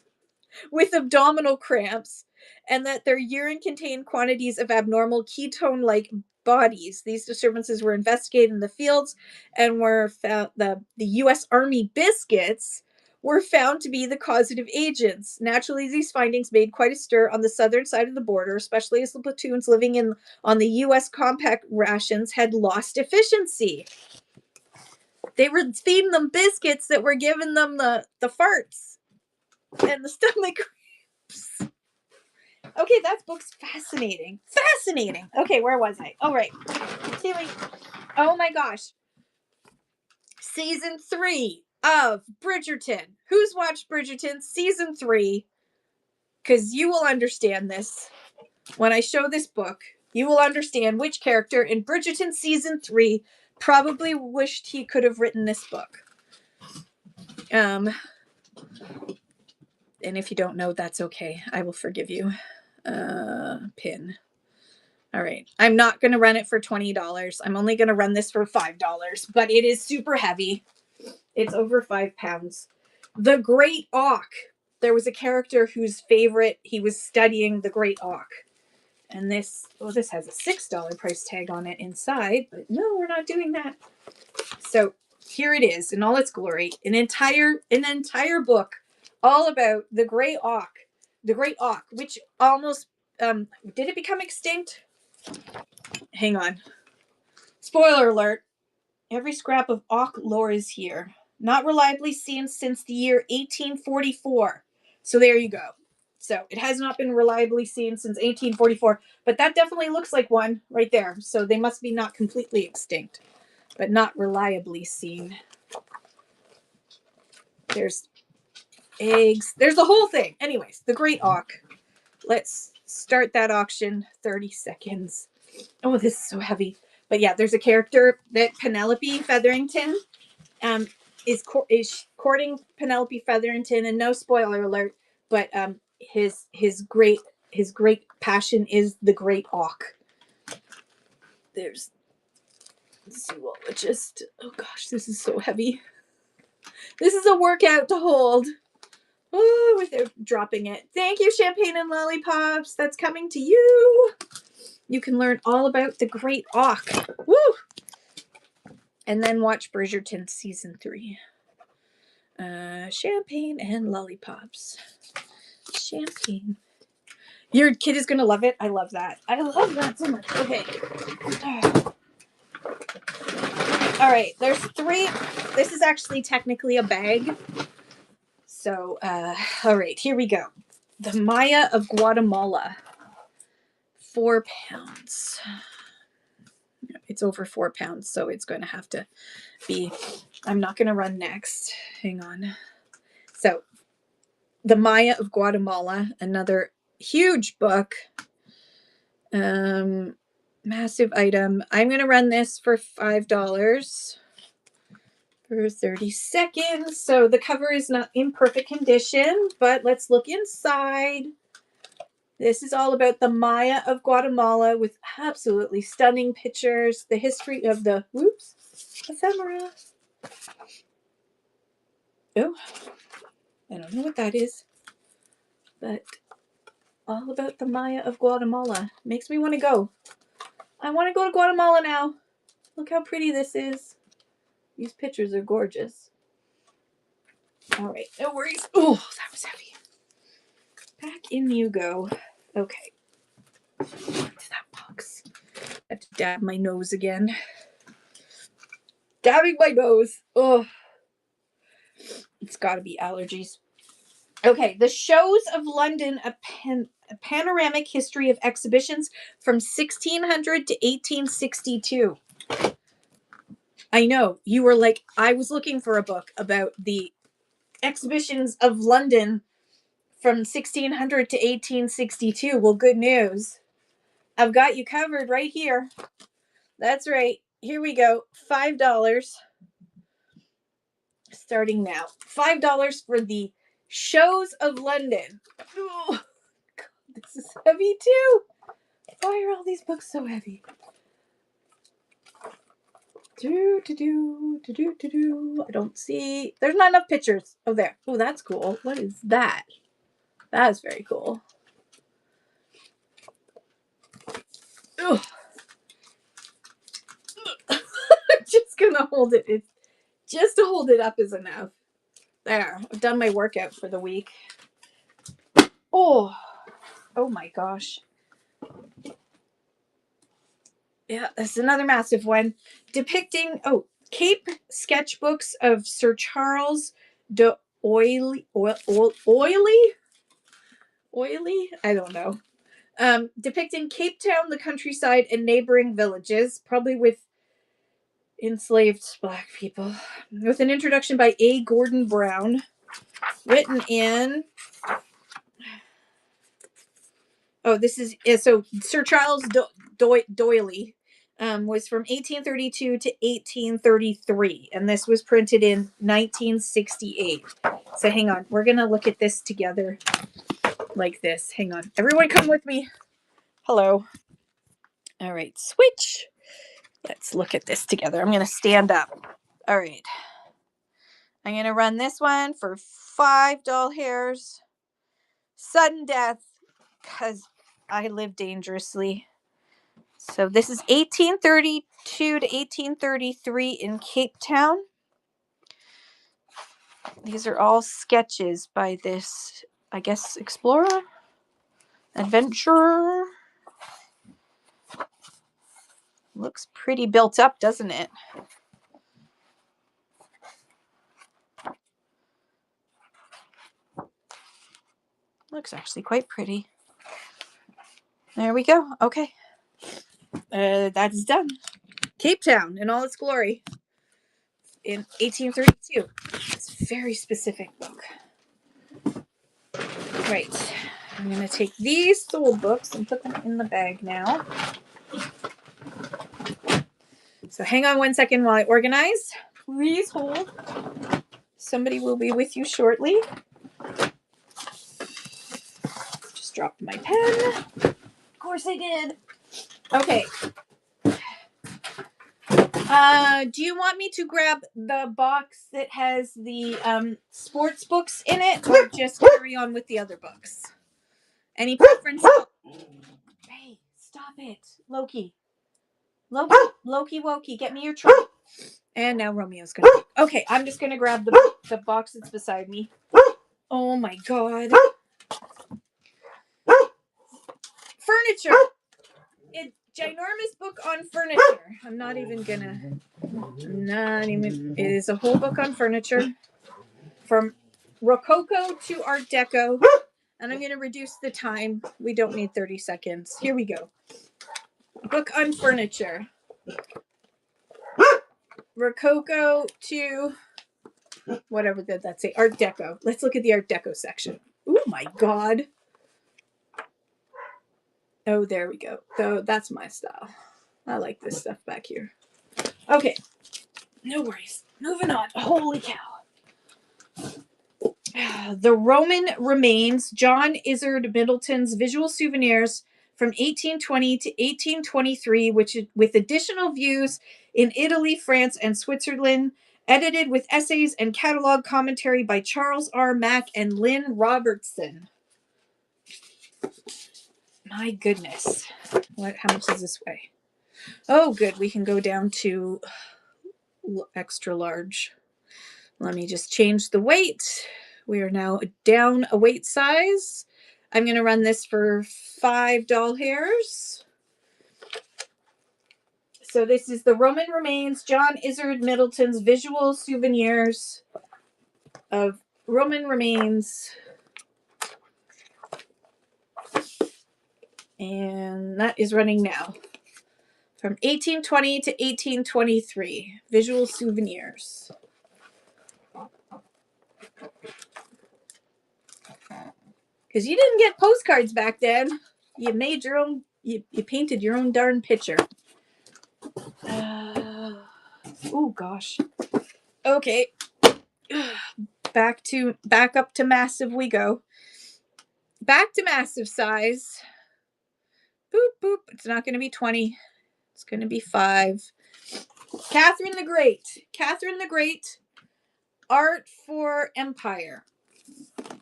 with abdominal cramps, and that their urine contained quantities of abnormal ketone-like bodies. These disturbances were investigated in the fields and were found. The U.S. Army biscuits were found to be the causative agents. Naturally, these findings made quite a stir on the southern side of the border, especially as the platoons living on the U.S. compact rations had lost efficiency. They were feeding them biscuits that were giving them the farts and the stomach. Okay, that book's fascinating. Fascinating. Okay, where was I? Oh, right. Oh my gosh. Season 3 of Bridgerton. Who's watched Bridgerton? Season 3. Because you will understand this. When I show this book, you will understand which character in Bridgerton Season 3 probably wished he could have written this book. And if you don't know, that's okay. I will forgive you. Pin. All right. I'm not going to run it for $20. I'm only going to run this for $5, but it is super heavy. It's over 5 pounds. The Great Auk. There was a character whose favorite, he was studying the Great Auk. And this has a $6 price tag on it inside, but no, we're not doing that. So here it is in all its glory. An entire book all about the Great Auk. The Great Auk, which almost, did it become extinct? Hang on. Spoiler alert. Every scrap of Auk lore is here. Not reliably seen since the year 1844. So there you go. So it has not been reliably seen since 1844. But that definitely looks like one right there. So they must be not completely extinct. But not reliably seen. There's eggs. There's the whole thing. Anyways, the Great Auk. Let's start that auction. 30 seconds. Oh, this is so heavy. But yeah, there's a character that Penelope Featherington is courting Penelope Featherington, and no spoiler alert, but his great passion is the Great Auk. There's zoologist. Oh gosh, this is so heavy. This is a workout to hold. Oh, without dropping it. Thank you, Champagne and Lollipops. That's coming to you. You can learn all about the Great Auk. Woo! And then watch Bridgerton Season 3. Champagne and Lollipops. Champagne. Your kid is going to love it. I love that. I love that so much. Okay. All right. There's 3. This is actually technically a bag. So, all right. Here we go. The Maya of Guatemala. 4 pounds. It's over 4 pounds, so it's going to have to be. I'm not going to run next. Hang on. So, The Maya of Guatemala, another huge book. Massive item. I'm going to run this for $5 for 30 seconds. So the cover is not in perfect condition, but let's look inside. This is all about the Maya of Guatemala with absolutely stunning pictures, the history of the ephemera. Oh, I don't know what that is, but all about the Maya of Guatemala. Makes me want to go. I want to go to Guatemala now. Look how pretty this is. These pictures are gorgeous. All right, no worries. Oh, that was heavy. Back in you go. Okay. What's that box? I have to dab my nose again. Dabbing my nose. Oh, it's got to be allergies. Okay, The Shows of London, a panoramic history of exhibitions from 1600 to 1862. I know, you were like, I was looking for a book about the exhibitions of London from 1600 to 1862. Well, good news. I've got you covered right here. That's right. Here we go. $5. Starting now. $5 for The Shows of London. Oh, God, this is heavy too. Why are all these books so heavy? I don't see. There's not enough pictures. Oh, there. Oh, that's cool. What is that? That is very cool. I'm just gonna hold it. Just to hold it up is enough. There. I've done my workout for the week. Oh my gosh. Yeah, that's another massive one. Depicting Cape sketchbooks of Sir Charles d'Oily. I don't know. Depicting Cape Town, the countryside, and neighboring villages, probably with enslaved black people, with an introduction by A. Gordon Brown, written in. Oh, this is so Sir Charles D'Oily was from 1832 to 1833, and this was printed in 1968. So hang on, we're gonna look at this together like this. Hang on, everyone, come with me. Hello. All right, switch. Let's look at this together. I'm gonna stand up. All right. I'm gonna run this one for $5 hairs. Sudden death, because I live dangerously. So this is 1832 to 1833 in Cape Town. These are all sketches by this, I guess, explorer, adventurer. Looks pretty built up, doesn't it? Looks actually quite pretty. There we go. Okay. That's done. Cape Town in all its glory in 1832. It's a very specific book. Right. I'm going to take these sold books and put them in the bag now. So hang on one second while I organize. Please hold. Somebody will be with you shortly. Just dropped my pen. Of course I did. Okay. Do you want me to grab the box that has the sports books in it, or just carry on with the other books? Any preference? Hey, stop it. Loki, Wokey, get me your treat. And now Romeo's gonna. Okay, I'm just gonna grab the box that's beside me. Oh my god. Furniture. A ginormous book on furniture. I'm not even gonna. It is a whole book on furniture, from Rococo to Art Deco, and I'm gonna reduce the time. We don't need 30 seconds. Here we go. Book on furniture. Rococo to whatever that's say, Art Deco. Let's look at the Art Deco section. Oh my god. Oh, there we go. So that's my style. I like this stuff back here. Okay. No worries. Moving on. Holy cow. The Roman Remains, John Izard Middleton's Visual Souvenirs from 1820 to 1823, which with additional views in Italy, France, and Switzerland, edited with essays and catalog commentary by Charles R. Mack and Lynn Robertson. My goodness. How much does this weigh? Oh, good. We can go down to extra large. Let me just change the weight. We are now down a weight size. I'm going to run this for 5 doll hairs. So this is the Roman Remains, John Izard Middleton's Visual Souvenirs of Roman Remains. And that is running now. From 1820 to 1823. Visual Souvenirs. Because you didn't get postcards back then. You made your own, you painted your own darn picture. Oh gosh. Okay. Back up to massive we go. Back to massive size. Boop, boop. It's not going to be 20. It's going to be 5. Catherine the Great. Catherine the Great. Art for Empire.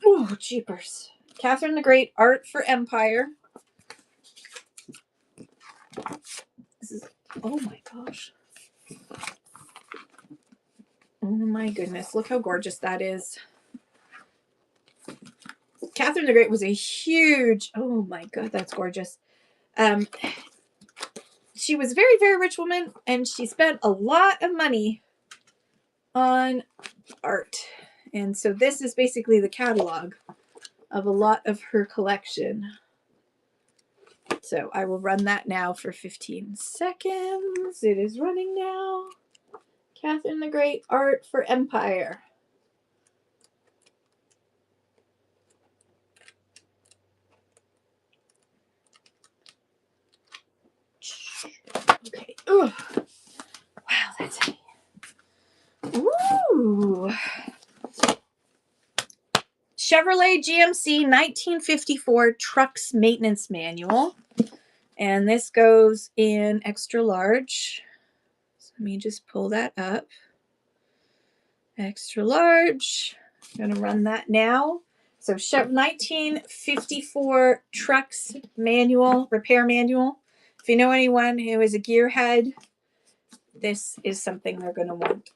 Oh, jeepers. Catherine the Great. Art for Empire. This is, oh my gosh. Oh my goodness. Look how gorgeous that is. Catherine the Great was a huge, oh my god, that's gorgeous. She was a very, very rich woman, and she spent a lot of money on art. And so this is basically the catalog of a lot of her collection. So I will run that now for 15 seconds. It is running now. Catherine the Great, Art for Empire. Okay. Ooh. Wow, that's heavy. Ooh. Chevrolet GMC 1954 Trucks Maintenance Manual. And this goes in extra large. So let me just pull that up. Extra large. I'm going to run that now. So 1954 Trucks Manual, Repair Manual. If you know anyone who is a gearhead, this is something they're going to want.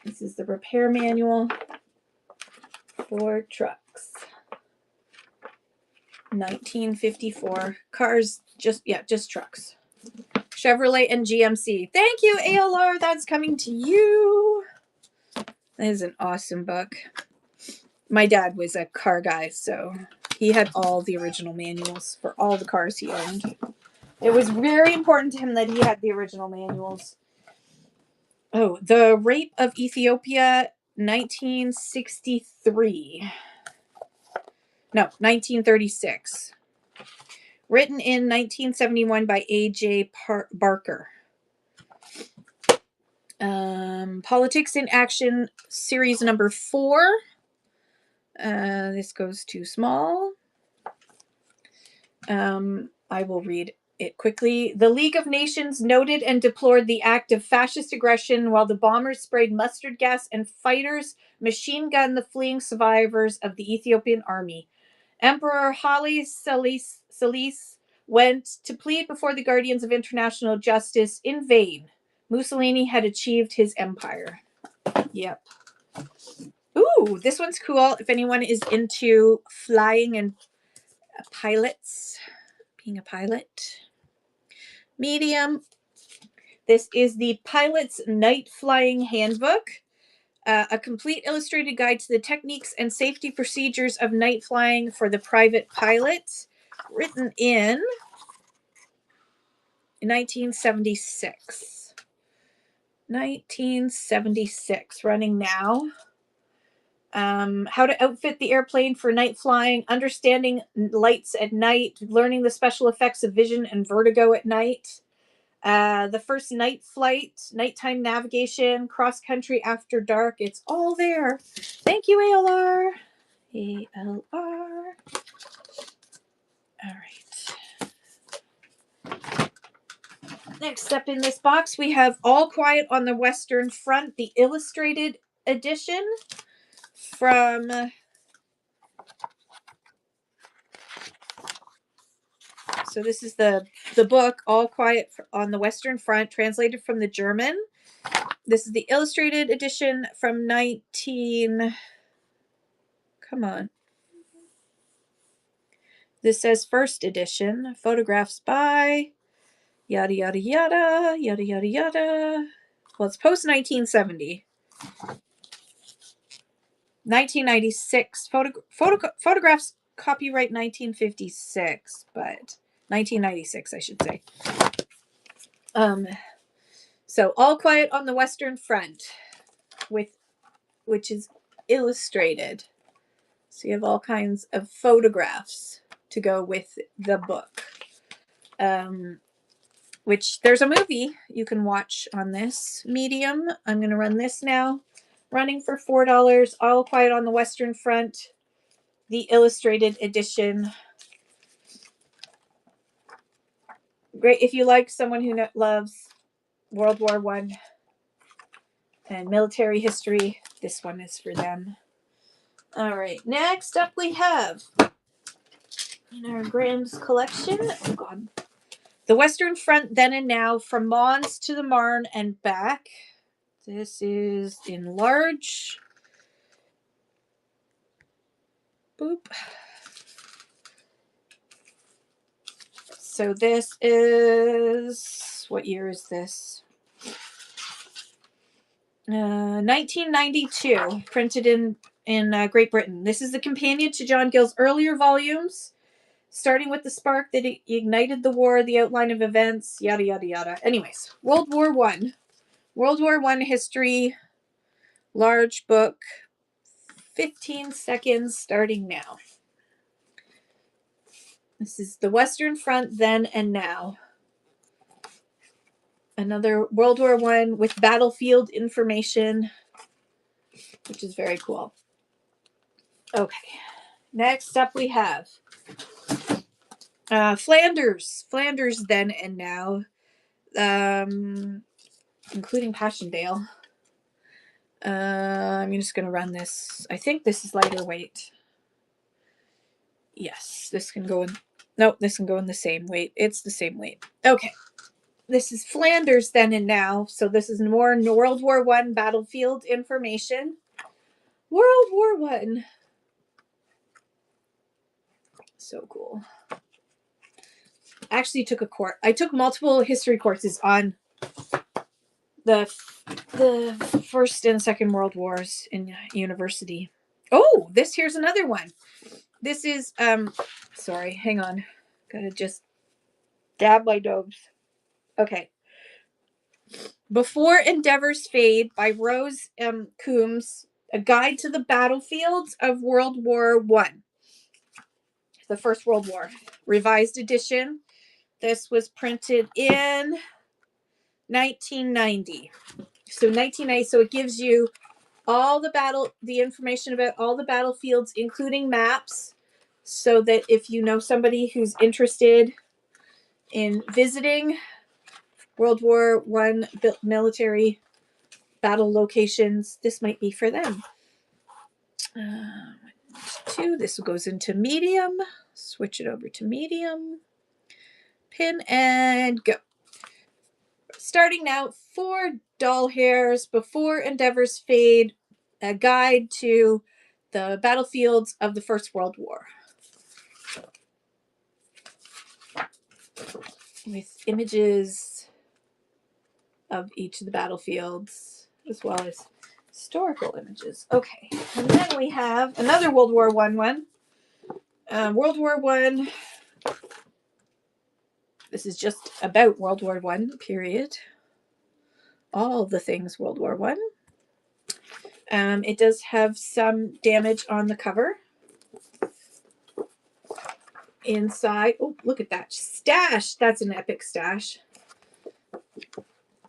This is the repair manual for trucks. 1954 cars, just trucks. Chevrolet and GMC. Thank you, ALR. That's coming to you. That is an awesome book. My dad was a car guy, so he had all the original manuals for all the cars he owned. It was very important to him that he had the original manuals. Oh, The Rape of Ethiopia, 1963. No, 1936. Written in 1971 by A.J. Barker. Politics in Action, series number 4. This goes too small. I will read it quickly. The League of Nations noted and deplored the act of fascist aggression while the bombers sprayed mustard gas and fighters machine gunned the fleeing survivors of the Ethiopian army. Emperor Haile Selassie went to plead before the guardians of international justice in vain. Mussolini had achieved his empire. Yep. Ooh, this one's cool. If anyone is into flying and pilots, being a pilot. Medium. This is the Pilot's Night Flying Handbook. A complete illustrated guide to the techniques and safety procedures of night flying for the private pilot. Written in 1976. 1976. Running now. How to outfit the airplane for night flying, understanding lights at night, learning the special effects of vision and vertigo at night. The first night flight, nighttime navigation, cross country after dark. It's all there. Thank you, ALR. ALR. All right. Next up in this box, we have All Quiet on the Western Front, the illustrated edition from so this is the book All Quiet on the Western Front, translated from the German. This is the illustrated edition from 19. Come on. This says first edition. Photographs by yada yada yada yada yada yada. Well, it's post 1970. 1996. Photographs copyright 1956, but 1996, I should say. So All Quiet on the Western Front, which is illustrated. So you have all kinds of photographs to go with the book. Which there's a movie you can watch on this medium. I'm going to run this now. Running for $4. All Quiet on the Western Front, the illustrated edition. Great if you like someone who loves World War I and military history. This one is for them. All right, next up we have in our Graham's collection, oh God, The Western Front Then and Now, from Mons to the Marne and Back. This is in large. Boop. So this is, what year is this? 1992, printed in Great Britain. This is the companion to John Gill's earlier volumes, starting with the spark that ignited the war, the outline of events, yada, yada, yada. Anyways, World War I. World War I history, large book, 15 seconds starting now. This is The Western Front Then and Now. Another World War I with battlefield information, which is very cool. Okay, next up we have Flanders Then and Now, including Passchendaele. I'm just going to run this. I think this is lighter weight. Yes, this can go in. Nope, this can go in the same weight. It's the same weight. Okay. This is Flanders Then and Now. So this is more World War I battlefield information. World War I. So cool. Actually took a course. I took multiple history courses on the First and Second World Wars in university. Oh, here's another one. This is sorry, hang on. Gotta just dab my nose. Okay. Before Endeavors Fade by Rose M. Coombs, A Guide to the Battlefields of World War I. The First World War. Revised edition. This was printed in 1990. So 1990, so it gives you all the information about all the battlefields, including maps, so that if you know somebody who's interested in visiting World War I military battle locations, this might be for them. 2, this goes into medium. Switch it over to medium. Pin and go. Starting now, 4 doll hairs, Before Endeavors Fade, a guide to the battlefields of the First World War. With images of each of the battlefields, as well as historical images. Okay, and then we have another World War I one. World War I. This is just about World War I, period. All the things World War I. It does have some damage on the cover. Inside, oh, look at that stash. That's an epic stash.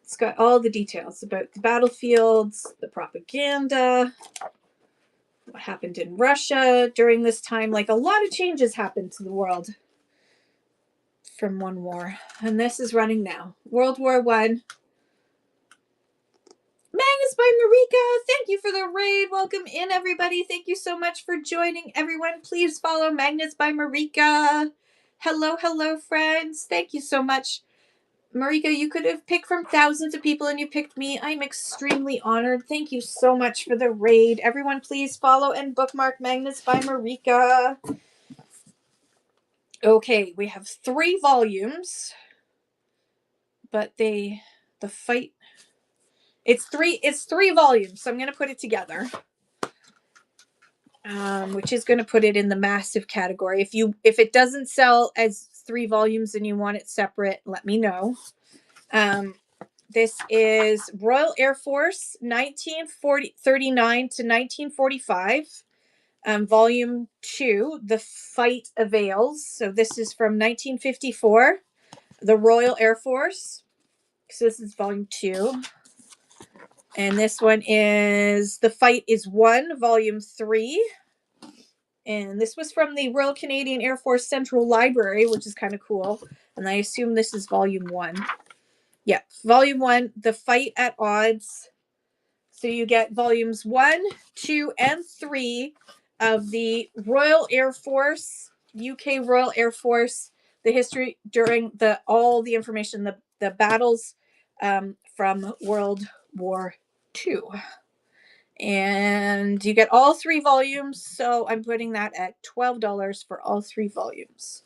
It's got all the details about the battlefields, the propaganda, what happened in Russia during this time. Like, a lot of changes happened to the world from one war. And this is running now. World War One. Magnus by Marika, thank you for the raid. Welcome in, everybody. Thank you so much for joining, everyone. Please follow Magnus by Marika. Hello, hello, friends. Thank you so much. Marika, you could have picked from thousands of people and you picked me. I'm extremely honored. Thank you so much for the raid. Everyone, please follow and bookmark Magnus by Marika. Okay, we have 3 volumes, but the fight, it's three volumes, so I'm going to put it together. Which is going to put it in the massive category. If it doesn't sell as 3 volumes and you want it separate, let me know. This is Royal Air Force 1939 to 1945, Volume 2, The Fight Avails. So this is from 1954, the Royal Air Force. So this is Volume 2. And this one is The Fight is Won, Volume 3. And this was from the Royal Canadian Air Force Central Library, which is kind of cool. And I assume this is Volume 1. Yeah, Volume 1, The Fight at Odds. So you get Volumes 1, 2, and 3 of the Royal Air Force, UK Royal Air Force, the history during all the information, the battles from World War II. And you get all 3 volumes, so I'm putting that at $12 for all 3 volumes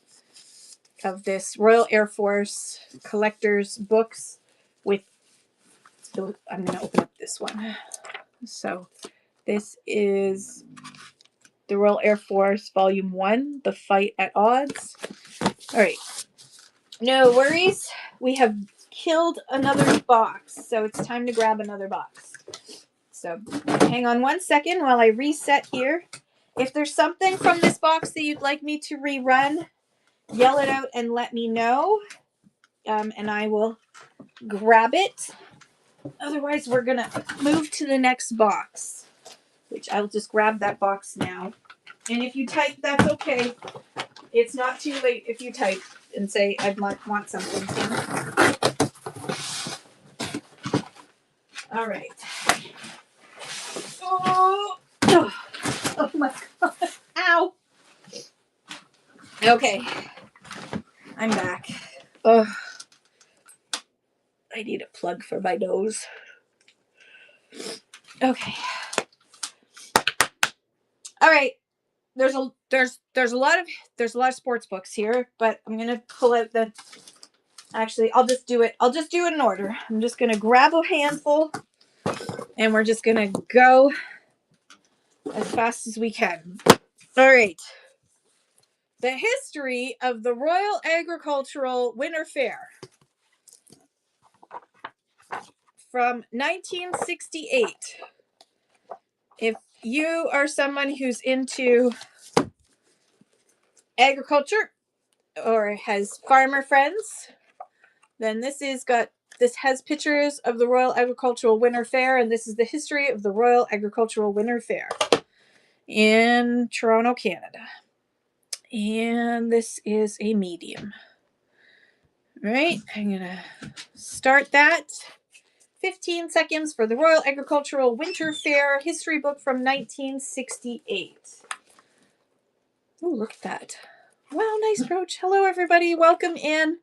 of this Royal Air Force collector's books with I'm going to open up this one. So this is the Royal Air Force Volume 1, The Fight at Odds. All right. No worries. We have killed another box, so it's time to grab another box. So hang on 1 second while I reset here. If there's something from this box that you'd like me to rerun, yell it out and let me know, and I will grab it. Otherwise, we're going to move to the next box, which I'll just grab that box now. And if you type, that's okay. It's not too late if you type and say, I'd want something. All right. Oh my God. Ow. Okay. I'm back. Oh, I need a plug for my nose. Okay. All right. There's a lot of sports books here, but I'm gonna pull out the. Actually, I'll just do it in order. I'm just gonna grab a handful, and we're just gonna go as fast as we can. All right. The history of the Royal Agricultural Winter Fair from 1968. If you are someone who's into agriculture or has farmer friends, then this has pictures of the Royal Agricultural Winter Fair, and this is the history of the Royal Agricultural Winter Fair in Toronto, Canada. And this is a medium. All right, I'm gonna start that. 15 seconds for the Royal Agricultural Winter Fair history book from 1968. Oh, look at that. Wow, nice brooch. Hello, everybody. Welcome in.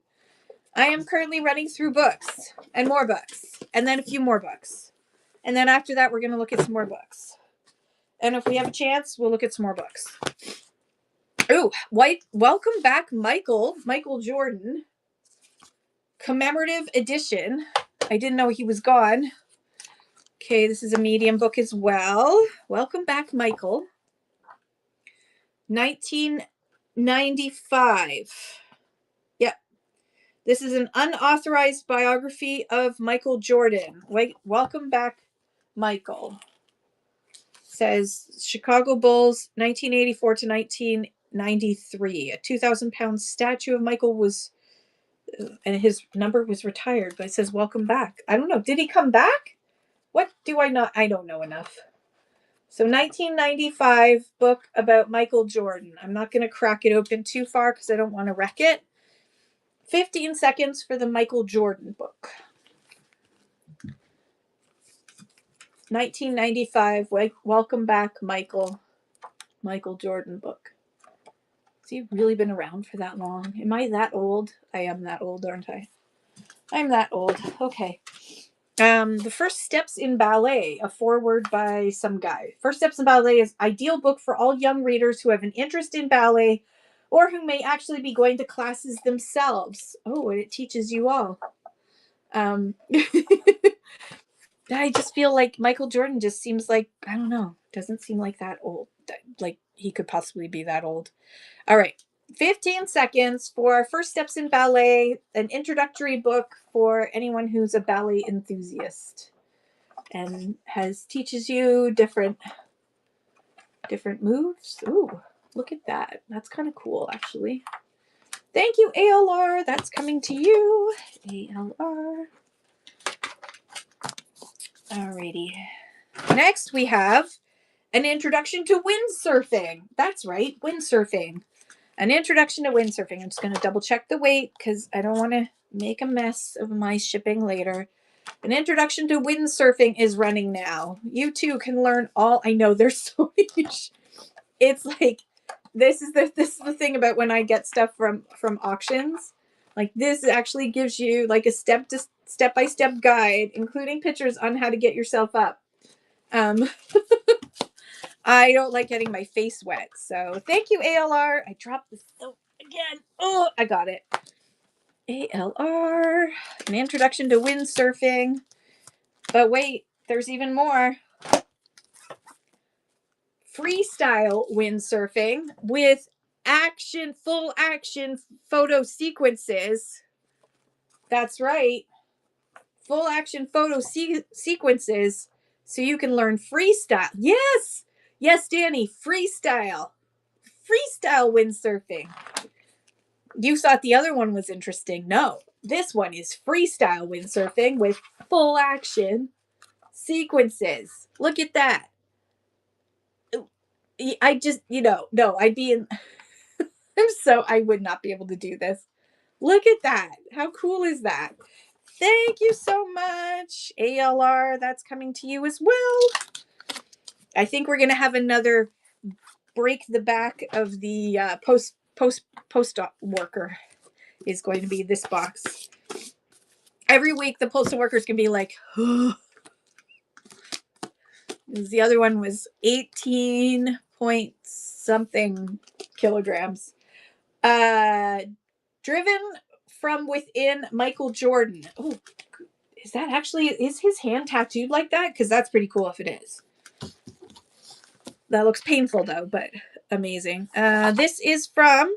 I am currently running through books and more books and then a few more books. And then after that, we're going to look at some more books. And if we have a chance, we'll look at some more books. Oh, welcome back, Michael Jordan. Commemorative edition. I didn't know he was gone. Okay, this is a medium book as well. Welcome back, Michael. 1995. Yep. This is an unauthorized biography of Michael Jordan. Welcome back, Michael. Says Chicago Bulls 1984 to 1993. A 2,000-pound statue of Michael was and his number was retired, but it says welcome back. I don't know. Did he come back? What do I not? I don't know enough. So 1995 book about Michael Jordan. I'm not going to crack it open too far because I don't want to wreck it. 15 seconds for the Michael Jordan book. 1995, welcome back, Michael Jordan book. Has he really been around for that long? Am I that old? I am that old, aren't I? I'm that old. Okay. The First Steps in Ballet, a foreword by some guy. First Steps in Ballet is ideal book for all young readers who have an interest in ballet or who may actually be going to classes themselves. Oh, and it teaches you all. I just feel like Michael Jordan just seems like, I don't know, doesn't seem like that old. Like he could possibly be that old. All right. 15 seconds for First Steps in Ballet, an introductory book for anyone who's a ballet enthusiast and teaches you different moves. Ooh, look at that. That's kind of cool, actually. Thank you, ALR. That's coming to you. ALR. Alrighty. Next, we have an introduction to windsurfing. That's right, windsurfing. An introduction to windsurfing. I'm just going to double check the weight because I don't want to make a mess of my shipping later. An introduction to windsurfing is running now. You too can learn all. I know there's so much. It's like this is the thing about when I get stuff from auctions. Like this actually gives you like a step-by-step guide, including pictures on how to get yourself up. I don't like getting my face wet, so thank you, ALR. I dropped the soap again. Oh, I got it. ALR, an introduction to windsurfing. But wait, there's even more. Freestyle windsurfing with full action photo sequences. That's right. Full action photo sequences so you can learn freestyle. Yes. Yes, Danny, freestyle. Freestyle windsurfing. You thought the other one was interesting. No, this one is freestyle windsurfing with full action sequences. Look at that. I just, no, I'd be in. I would not be able to do this. Look at that. How cool is that? Thank you so much, ALR. That's coming to you as well. I think we're going to have another break the back of the post worker is going to be this box. Every week the postal workers can be like, oh. The other one was 18 point something kilograms. Driven from Within, Michael Jordan. Oh, is his hand tattooed like that? Because that's pretty cool if it is. That looks painful though, but amazing. This is from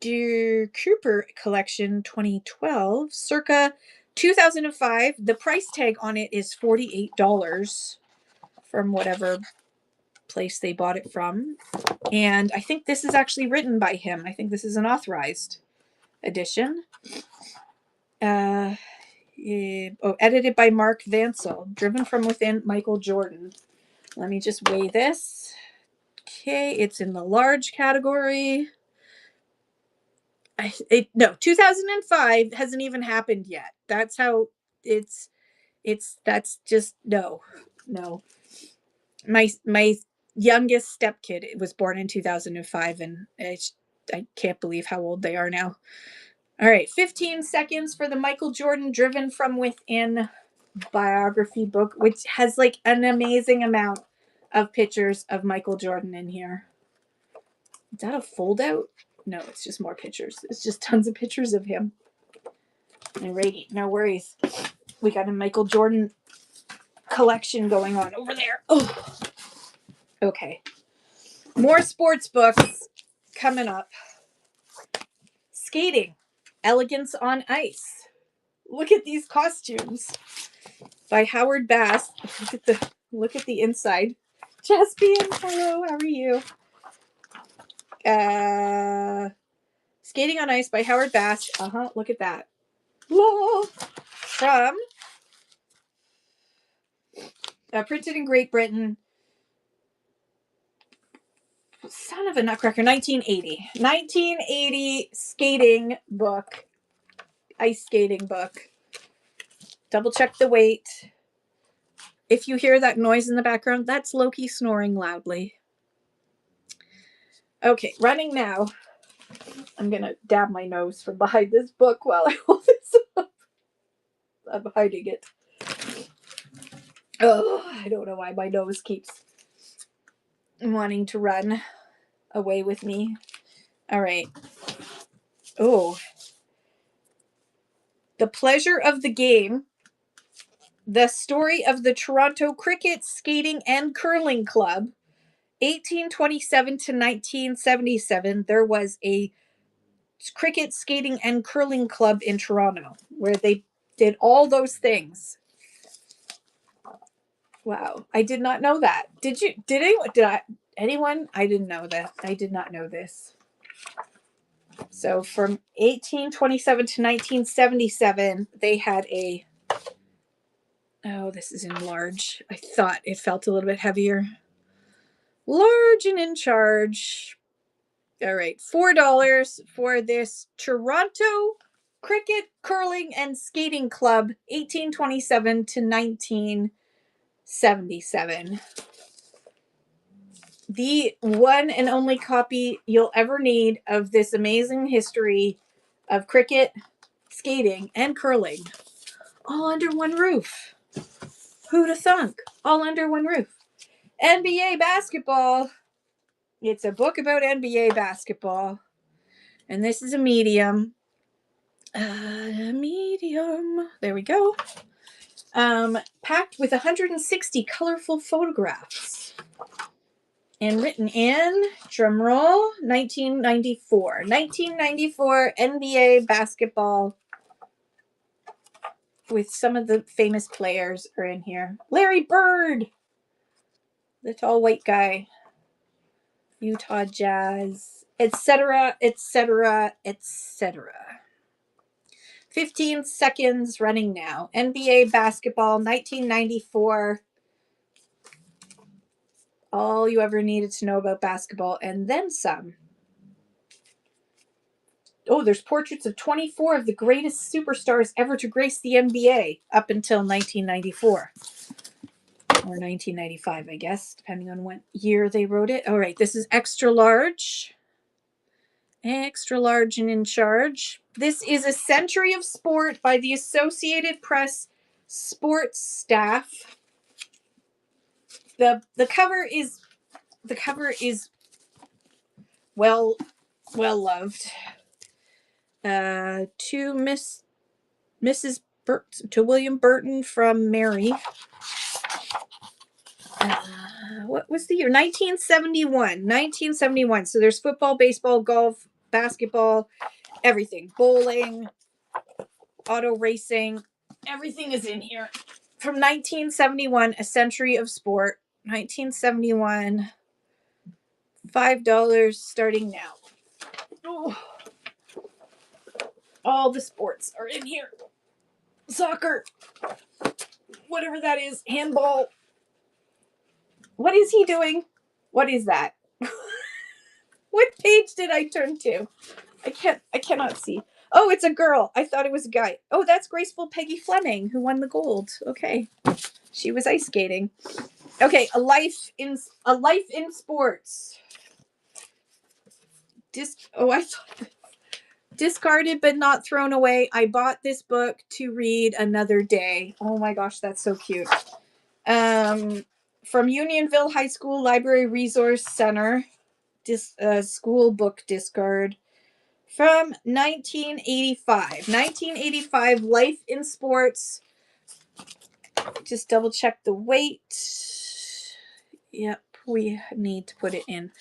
Der Cooper Collection 2012, circa 2005. The price tag on it is $48 from whatever place they bought it from. And I think this is actually written by him. I think this is an authorized edition. Edited by Mark Vansel. Driven from Within, Michael Jordan. Let me just weigh this. Okay, it's in the large category. 2005 hasn't even happened yet. That's how that's just no. My youngest stepkid was born in 2005 and I can't believe how old they are now. All right, 15 seconds for the Michael Jordan Driven from Within biography book, which has like an amazing amount of pictures of Michael Jordan in here. Is that a fold out? No, it's just more pictures. It's just tons of pictures of him. Alrighty, no worries. We got a Michael Jordan collection going on over there. Oh, okay. More sports books coming up. Skating, Elegance on Ice. Look at these costumes by Howard Bass. Look at the inside. Jaspian, hello, how are you? Skating on Ice by Howard Bass. Look at that. Whoa. From printed in Great Britain. Son of a nutcracker, 1980. 1980 skating book. Ice skating book. Double check the weight. If you hear that noise in the background, that's Loki snoring loudly. Okay, running now. I'm going to dab my nose from behind this book while I hold this up. I'm hiding it. Oh, I don't know why my nose keeps wanting to run away with me. All right. Oh. The Pleasure of the Game. The Story of the Toronto Cricket, Skating, and Curling Club. 1827 to 1977, there was a cricket, skating, and curling club in Toronto where they did all those things. Wow, I did not know that. Did anyone? I didn't know that. I did not know this. So from 1827 to 1977, they had a... Oh, this is in large. I thought it felt a little bit heavier. Large and in charge. All right, $4 for this Toronto Cricket, Curling, and Skating Club, 1827 to 1977. The one and only copy you'll ever need of this amazing history of cricket, skating, and curling, all under one roof. Who'd have thunk? All under one roof. NBA basketball. It's a book about NBA basketball. And this is a medium. Medium. There we go. Packed with 160 colorful photographs. And written in, drumroll, 1994. 1994 NBA basketball with some of the famous players are in here. Larry Bird, the tall white guy. Utah Jazz, etc., etc., etc. 15 seconds running now. NBA basketball, 1994. All you ever needed to know about basketball, and then some. Oh, there's portraits of 24 of the greatest superstars ever to grace the NBA up until 1994. Or 1995, I guess, depending on what year they wrote it. All right, this is extra large. Extra large and in charge. This is A Century of Sport by the Associated Press sports staff. The cover is well loved. To William Burton from Mary. What was the year? 1971. 1971. So there's football, baseball, golf, basketball, everything. Bowling, auto racing, everything is in here. From 1971, A Century of Sport. 1971. $5 starting now. Oh. All the sports are in here. Soccer. Whatever that is. Handball. What is he doing? What is that? What page did I turn to? I cannot see. Oh, it's a girl. I thought it was a guy. Oh, that's graceful Peggy Fleming who won the gold. Okay. She was ice skating. Okay, a life in sports. Discarded but not thrown away. I bought this book to read another day. Oh my gosh, that's so cute. From Unionville High School Library Resource Center, school book discard. From 1985. 1985, Life in Sports. Just double check the weight. Yep, we need to put it in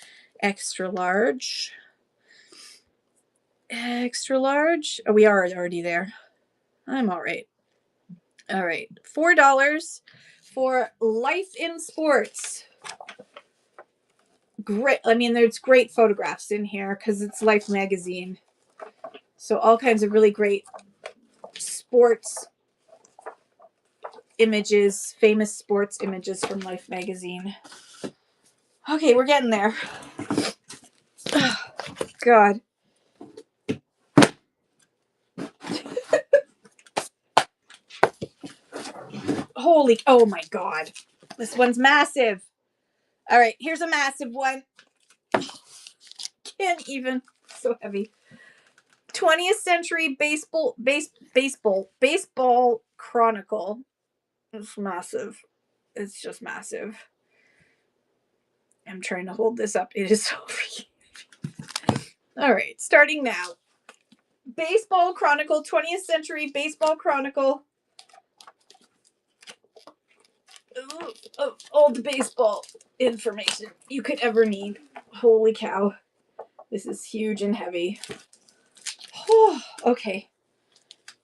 extra large. Extra large. Oh, we are already there. I'm all right. All right. $4 for Life in Sports. Great. I mean, there's great photographs in here because it's Life magazine. So all kinds of really great sports images, famous sports images from Life magazine. Okay, we're getting there. God. Holy, oh my God. This one's massive. All right, here's a massive one. Can't even. So heavy. 20th Century Baseball Chronicle. It's massive. It's just massive. I'm trying to hold this up. It is so freaking. All right, starting now. Baseball Chronicle, 20th Century Baseball Chronicle. All the baseball information you could ever need. Holy cow. This is huge and heavy. Oh, okay.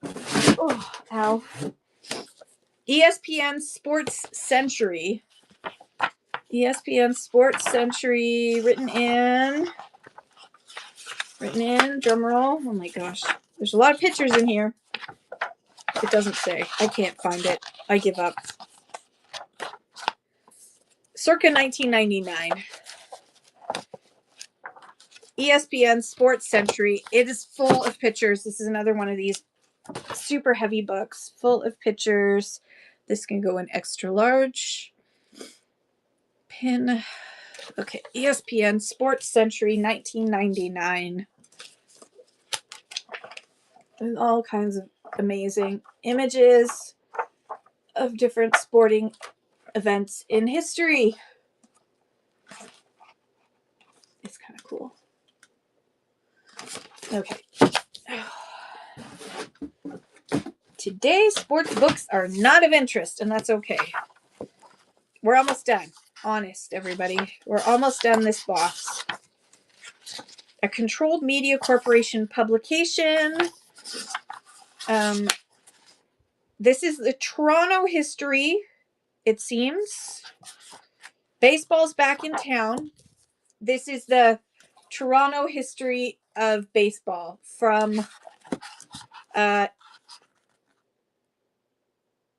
Oh, ow. ESPN Sports Century. ESPN Sports Century, written in, drumroll. Oh my gosh. There's a lot of pictures in here. It doesn't say. I can't find it. I give up. Circa 1999. ESPN Sports Century. It is full of pictures. This is another one of these super heavy books, full of pictures. This can go in extra large. Pin. Okay, ESPN Sports Century 1999. And all kinds of amazing images of different sporting events in history. It's kind of cool. Okay. Today's sports books are not of interest, and that's okay. We're almost done. Honest, everybody. We're almost done this box. A Controlled Media Corporation publication. This is the Toronto history, it seems. Baseball's back in town. This is the Toronto history of baseball from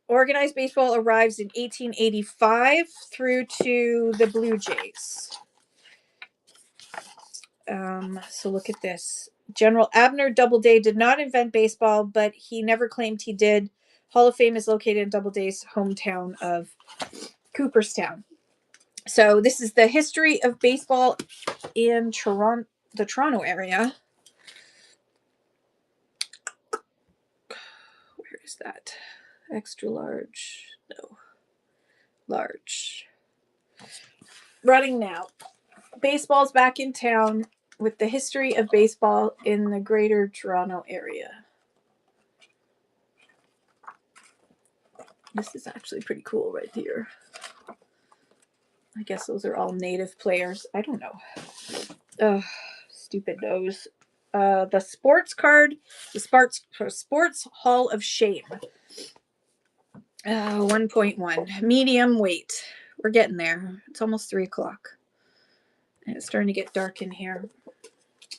organized baseball arrives in 1885 through to the Blue Jays. So look at this. General Abner Doubleday did not invent baseball, but he never claimed he did. Hall of Fame is located in Doubleday's hometown of Cooperstown. So this is the history of baseball in Toronto, the Toronto area. Where is that? Extra large. No. Large. Running now. Baseball's back in town with the history of baseball in the greater Toronto area. This is actually pretty cool right here. I guess those are all native players. I don't know. Ugh, stupid nose. The sports card, the Sports Hall of Shame. 1.1. Medium weight. We're getting there. It's almost 3 o'clock. And it's starting to get dark in here.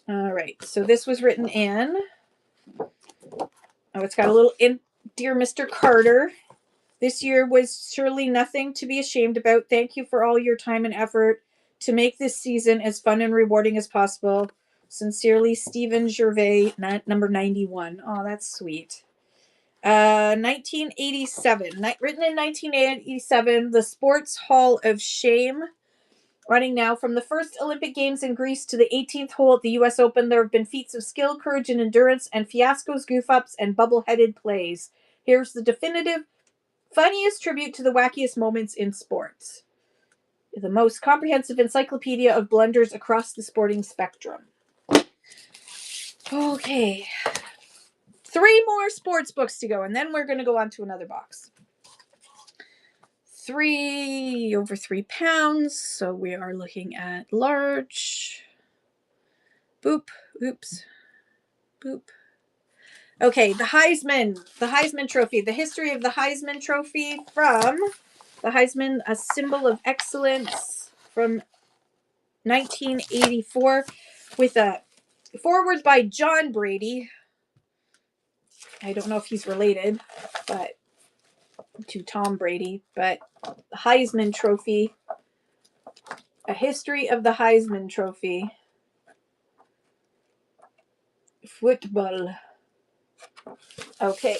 All right. So this was written in. Oh, it's got a little in. Dear Mr. Carter, this year was surely nothing to be ashamed about. Thank you for all your time and effort to make this season as fun and rewarding as possible. Sincerely, Stephen Gervais, number 91. Oh, that's sweet. 1987. Written in 1987, the Sports Hall of Shame. Running now. From the first Olympic Games in Greece to the 18th hole at the U.S. Open, there have been feats of skill, courage, and endurance, and fiascos, goof-ups, and bubble-headed plays. Here's the definitive, funniest tribute to the wackiest moments in sports. The most comprehensive encyclopedia of blunders across the sporting spectrum. Okay. 3 more sports books to go, and then we're going to go on to another box. 3 over 3 pounds, so we are looking at large. Boop. Oops. Boop. Okay, the Heisman Trophy. The history of the Heisman Trophy from the Heisman, a symbol of excellence, from 1984, with a foreword by John Brady. I don't know if he's related, but to Tom Brady, but the Heisman Trophy, a history of the Heisman Trophy, football. Okay.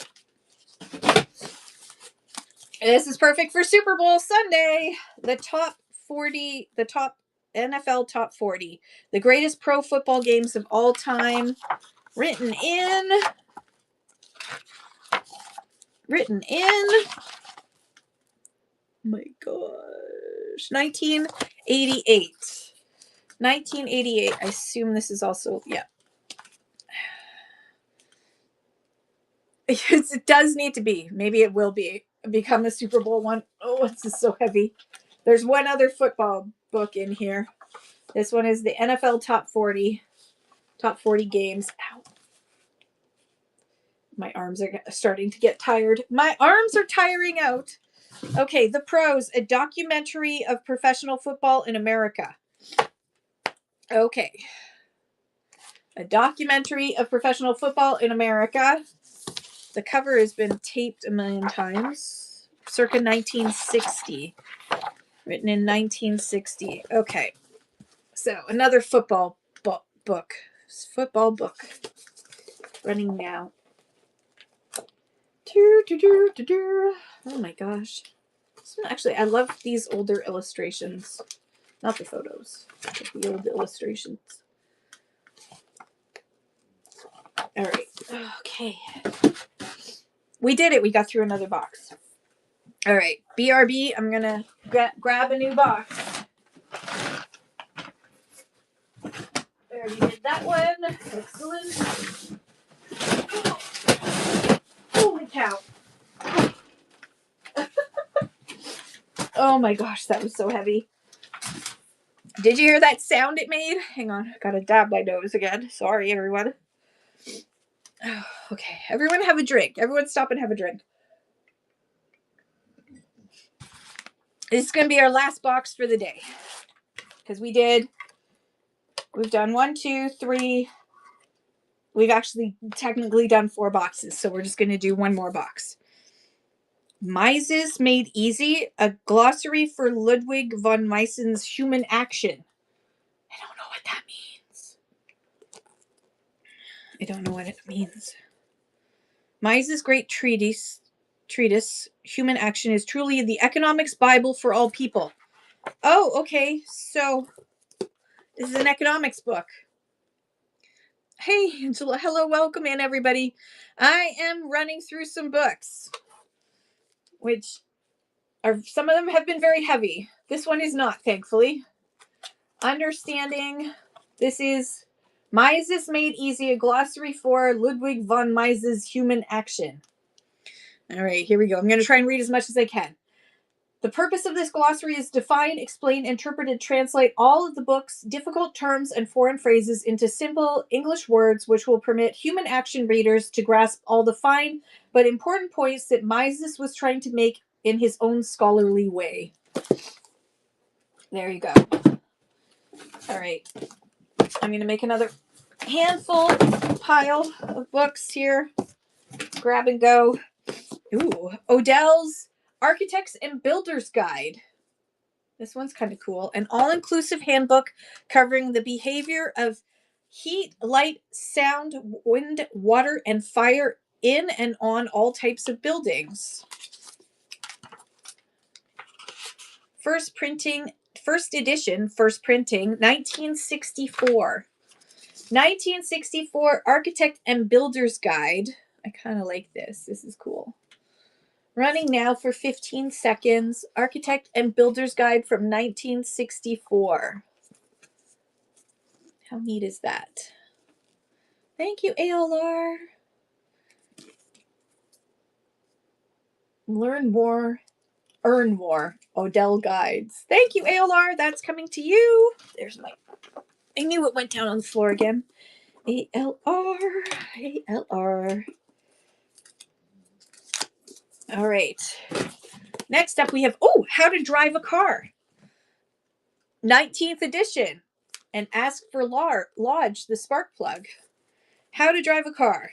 This is perfect for Super Bowl Sunday. The top NFL top 40, the greatest pro football games of all time, written in my gosh, 1988. 1988. I assume this is also, yeah. It does need to be. Maybe it will become a Super Bowl one. Oh, this is so heavy. There's one other football book in here. This one is the NFL Top 40 games. Ow. My arms are starting to get tired. My arms are tiring out. Okay, The Pros, a documentary of professional football in America. Okay. A documentary of professional football in America. The cover has been taped a million times. Circa 1960. Written in 1960. Okay. So, another football book. Football book. Running now. Oh my gosh. Actually, I love these older illustrations. Not the photos, but the old illustrations. All right. Okay. We did it. We got through another box. All right. BRB, I'm going to grab a new box. I already did that one. Excellent. Holy cow. Oh my gosh, that was so heavy. Did you hear that sound it made? Hang on, I gotta dab my nose again. Sorry, everyone. Oh, okay, everyone have a drink. Everyone stop and have a drink. This is gonna be our last box for the day. Because we've done 1, 2, 3. We've actually technically done 4 boxes, so we're just gonna do one more box. Mises Made Easy, a glossary for Ludwig von Mises's Human Action. I don't know what that means. I don't know what it means. Mises' great treatise, Human Action, is truly the economics Bible for all people. Oh, okay. So this is an economics book. Hey, Angela. Hello, welcome in, everybody. I am running through some books, which are, some of them have been very heavy. This one is not, thankfully. Understanding. This is Mises Made Easy, a glossary for Ludwig von Mises' Human Action. All right, here we go. I'm going to try and read as much as I can. The purpose of this glossary is to define, explain, interpret, and translate all of the book's difficult terms and foreign phrases into simple English words, which will permit human action readers to grasp all the fine but important points that Mises was trying to make in his own scholarly way. There you go. All right. I'm going to make another pile of books here. Grab and go. Ooh, Odell's Architects and Builders Guide. This one's kind of cool. An all-inclusive handbook covering the behavior of heat, light, sound, wind, water, and fire in and on all types of buildings. First edition, 1964. 1964 Architect and Builder's Guide. I kind of like this. This is cool. Running now for 15 seconds. Architect and Builder's Guide from 1964. How neat is that? Thank you, ALR. Learn more, earn more. Odell Guides. Thank you, ALR. That's coming to you. There's my... I knew it went down on the floor again. ALR. All right. Next up we have, How to Drive a Car. 19th edition. And Ask for Lodge, the spark plug. How to Drive a Car.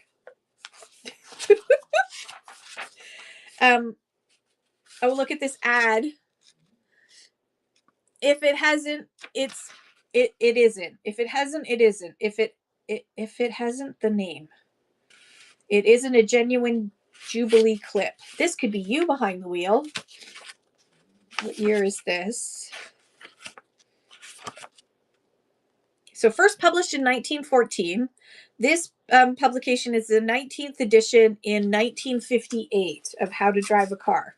Oh, look at this ad. If it hasn't, it isn't. If it hasn't, it isn't. If it hasn't the name, it isn't a genuine Jubilee clip. This could be you behind the wheel. What year is this? So first published in 1914. This publication is the 19th edition in 1958 of How to Drive a Car.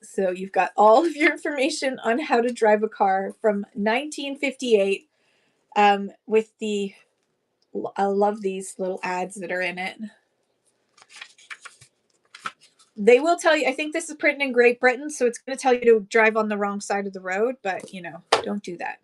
So you've got all of your information on how to drive a car from 1958 with the, I love these little ads that are in it. They will tell you, I think this is printed in Great Britain, so it's going to tell you to drive on the wrong side of the road, but, you know, don't do that.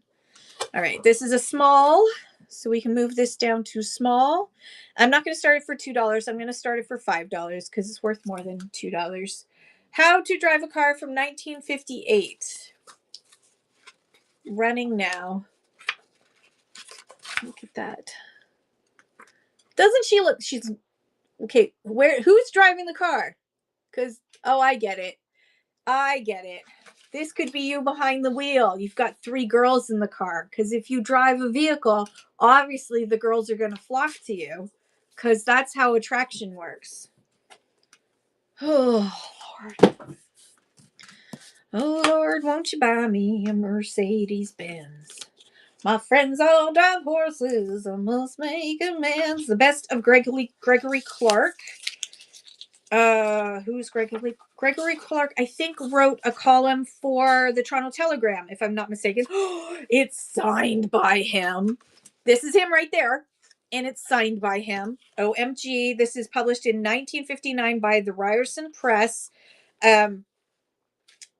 All right, this is a small, so we can move this down to small. I'm not going to start it for $2. I'm going to start it for $5 because it's worth more than $2. How to Drive a Car from 1958. Running now. Look at that. Doesn't she look, she's, okay, who's driving the car? Because, oh, I get it. This could be you behind the wheel. You've got 3 girls in the car. Because if you drive a vehicle, obviously the girls are going to flock to you. Because that's how attraction works. Oh, Lord. Oh, Lord, won't you buy me a Mercedes-Benz? My friends all drive horses. I must make amends. The best of Gregory Clark. Who's Gregory Clark? I think wrote a column for the Toronto Telegram, if I'm not mistaken. It's signed by him. This is him right there, and it's signed by him. OMG! This is published in 1959 by the Ryerson Press.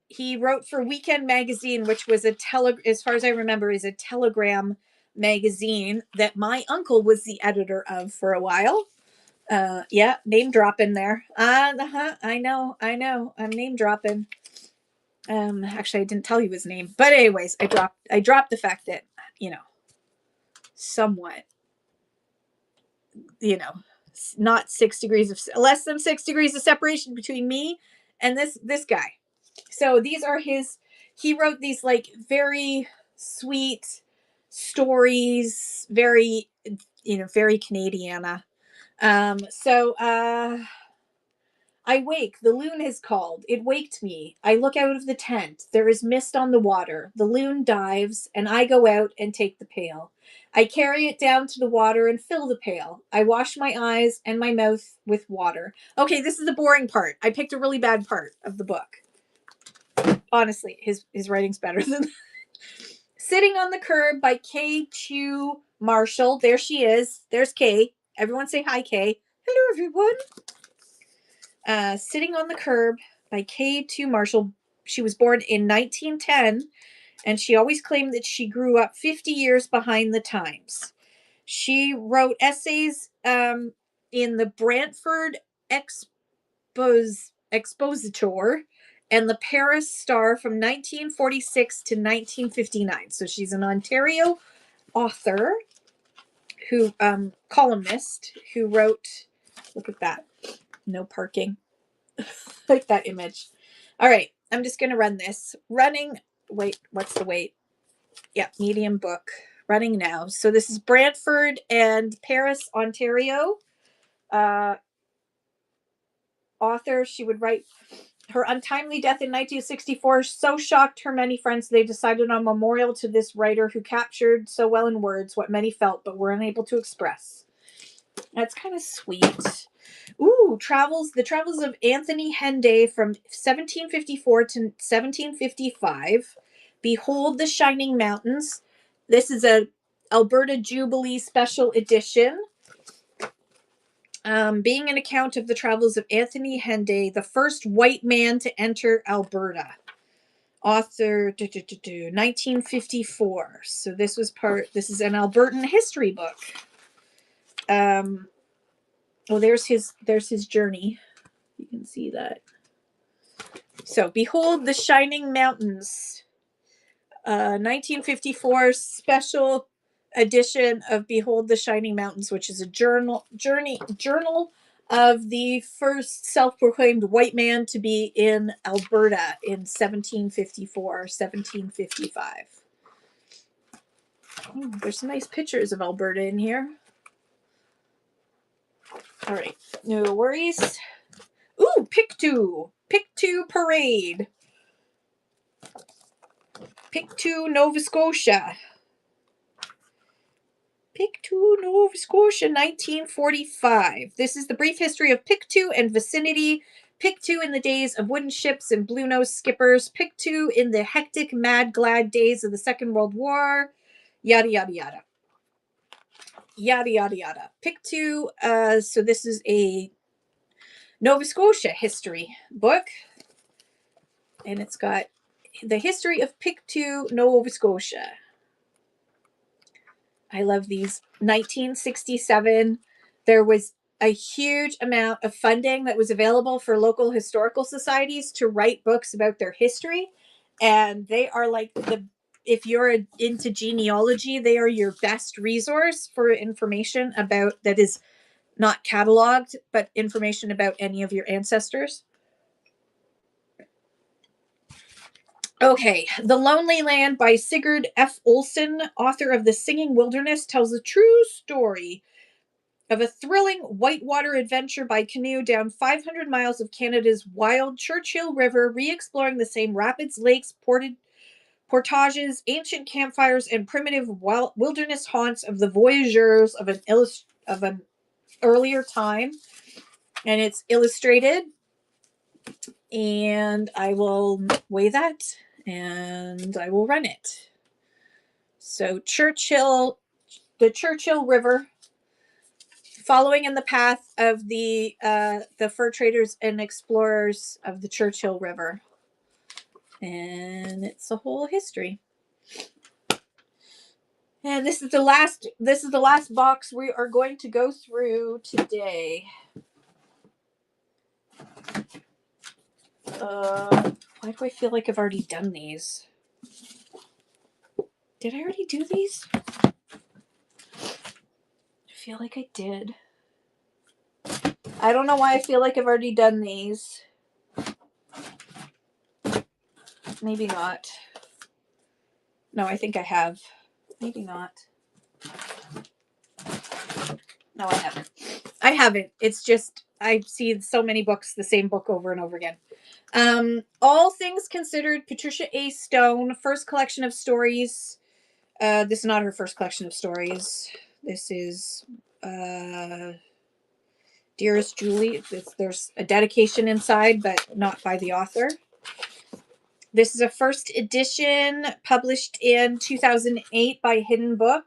He wrote for Weekend Magazine, which was as far as I remember, is a Telegram magazine that my uncle was the editor of for a while. Yeah, name dropping there. I know. I'm name dropping. Actually, I didn't tell you his name, but anyways, I dropped the fact that, you know, somewhat, you know, not less than 6 degrees of separation between me and this guy. So these are he wrote these like very sweet stories, very, you know, very Canadiana. I wake. The loon has called. It waked me. I look out of the tent. There is mist on the water. The loon dives, and I go out and take the pail. I carry it down to the water and fill the pail. I wash my eyes and my mouth with water. Okay, this is the boring part. I picked a really bad part of the book. Honestly, his writing's better than that. Sitting on the Curb by Kay Chu Marshall. There she is. There's Kay. Everyone say hi, Kay. Hello, everyone. Sitting on the Curb by Kay Chu Marshall. She was born in 1910, and she always claimed that she grew up 50 years behind the times. She wrote essays in the Brantford Expositor and the Paris Star from 1946 to 1959. So she's an Ontario author who columnist who wrote, look at that, no parking. Like that image. All right, I'm just going to run this. Wait, what's the weight? Yeah, medium book. Running now. So this is Brantford and Paris, Ontario. Author, she would write, her untimely death in 1964 so shocked her many friends they decided on a memorial to this writer who captured so well in words what many felt but were unable to express. That's kind of sweet. Ooh, the travels of Anthony Henday from 1754 to 1755. Behold the Shining Mountains. This is a Alberta Jubilee special edition. Being an account of the travels of Anthony Henday, the first white man to enter Alberta. Author, 1954. So this is an Albertan history book. Oh, there's his journey. You can see that. So, Behold the Shining Mountains. 1954 special edition of Behold the Shining Mountains, which is a journal of the first self-proclaimed white man to be in Alberta in 1754, 1755. There's some nice pictures of Alberta in here. All right, no worries. Ooh, Pictou Parade. Pictou, Nova Scotia. Pictou, Nova Scotia, 1945. This is the brief history of Pictou and vicinity. Pictou in the days of wooden ships and blue-nosed skippers. Pictou in the hectic, mad, glad days of the Second World War. Yada, yada, yada. Yada, yada, yada. Pictou, so this is a Nova Scotia history book. And it's got the history of Pictou, Nova Scotia. I love these. 1967, there was a huge amount of funding that was available for local historical societies to write books about their history. And they are like if you're into genealogy, they are your best resource for information about that is not cataloged, but information about any of your ancestors. Okay, The Lonely Land by Sigurd F. Olsen, author of The Singing Wilderness, tells a true story of a thrilling whitewater adventure by canoe down 500 miles of Canada's wild Churchill River, re-exploring the same rapids, lakes, portages, ancient campfires, and primitive wilderness haunts of the voyageurs of an earlier time. And it's illustrated. And I will weigh that and I will run it. So the Churchill River, following in the path of the fur traders and explorers of the Churchill River, and it's a whole history. And this is the last box we are going to go through today. Why do I feel like I've already done these? Did I already do these? I feel like I did. I don't know why I feel like I've already done these. Maybe not. No, I think I have. Maybe not. No, I haven't. I haven't. It's just I see so many books, the same book over and over again. All Things Considered, Patricia A. Stone, first collection of stories. This is not her first collection of stories. This is Dearest Julie. There's a dedication inside, but not by the author. This is a first edition published in 2008 by Hidden Book.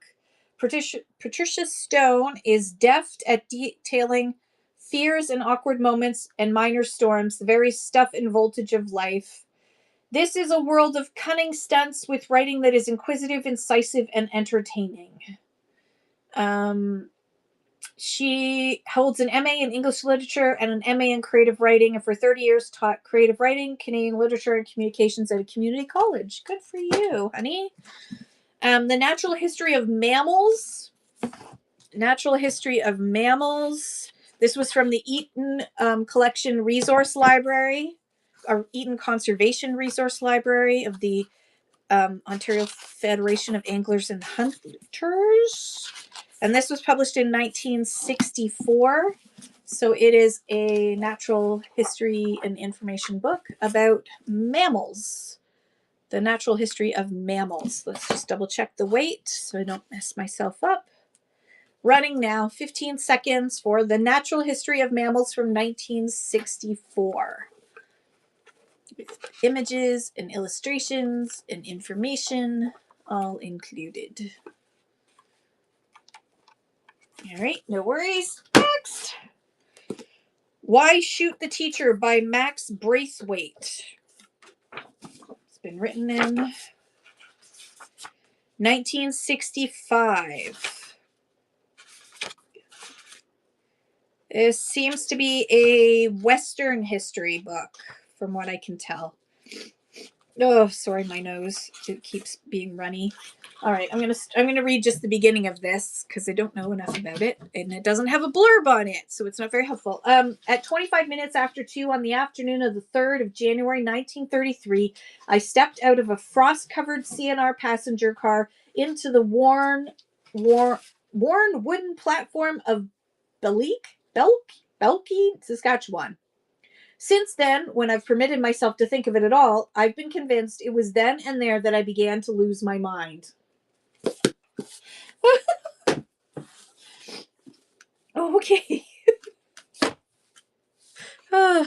Patricia Stone is deft at detailing fears and awkward moments and minor storms, the very stuff and voltage of life. This is a world of cunning stunts with writing that is inquisitive, incisive, and entertaining. She holds an MA in English literature and an MA in creative writing, and for 30 years taught creative writing, Canadian literature, and communications at a community college. Good for you, honey. The Natural History of Mammals. Natural History of Mammals. This was from the Eaton Collection Resource Library, or Eaton Conservation Resource Library of the Ontario Federation of Anglers and Hunters. And this was published in 1964. So it is a natural history and information book about mammals. The Natural History of Mammals. Let's just double check the weight so I don't mess myself up. Running now, 15 seconds for The Natural History of Mammals from 1964. With images and illustrations and information all included. All right, no worries. Next. Why Shoot the Teacher by Max Braithwaite. It's been written in 1965. This seems to be a Western history book, from what I can tell. Oh, sorry, my nose. It keeps being runny. All right, I'm gonna read just the beginning of this because I don't know enough about it, and it doesn't have a blurb on it, so it's not very helpful. At 25 minutes after 2 on the afternoon of the 3rd of January, 1933, I stepped out of a frost-covered CNR passenger car into the worn wooden platform of Belky, Saskatchewan. Since then, when I've permitted myself to think of it at all, I've been convinced it was then and there that I began to lose my mind. Okay. All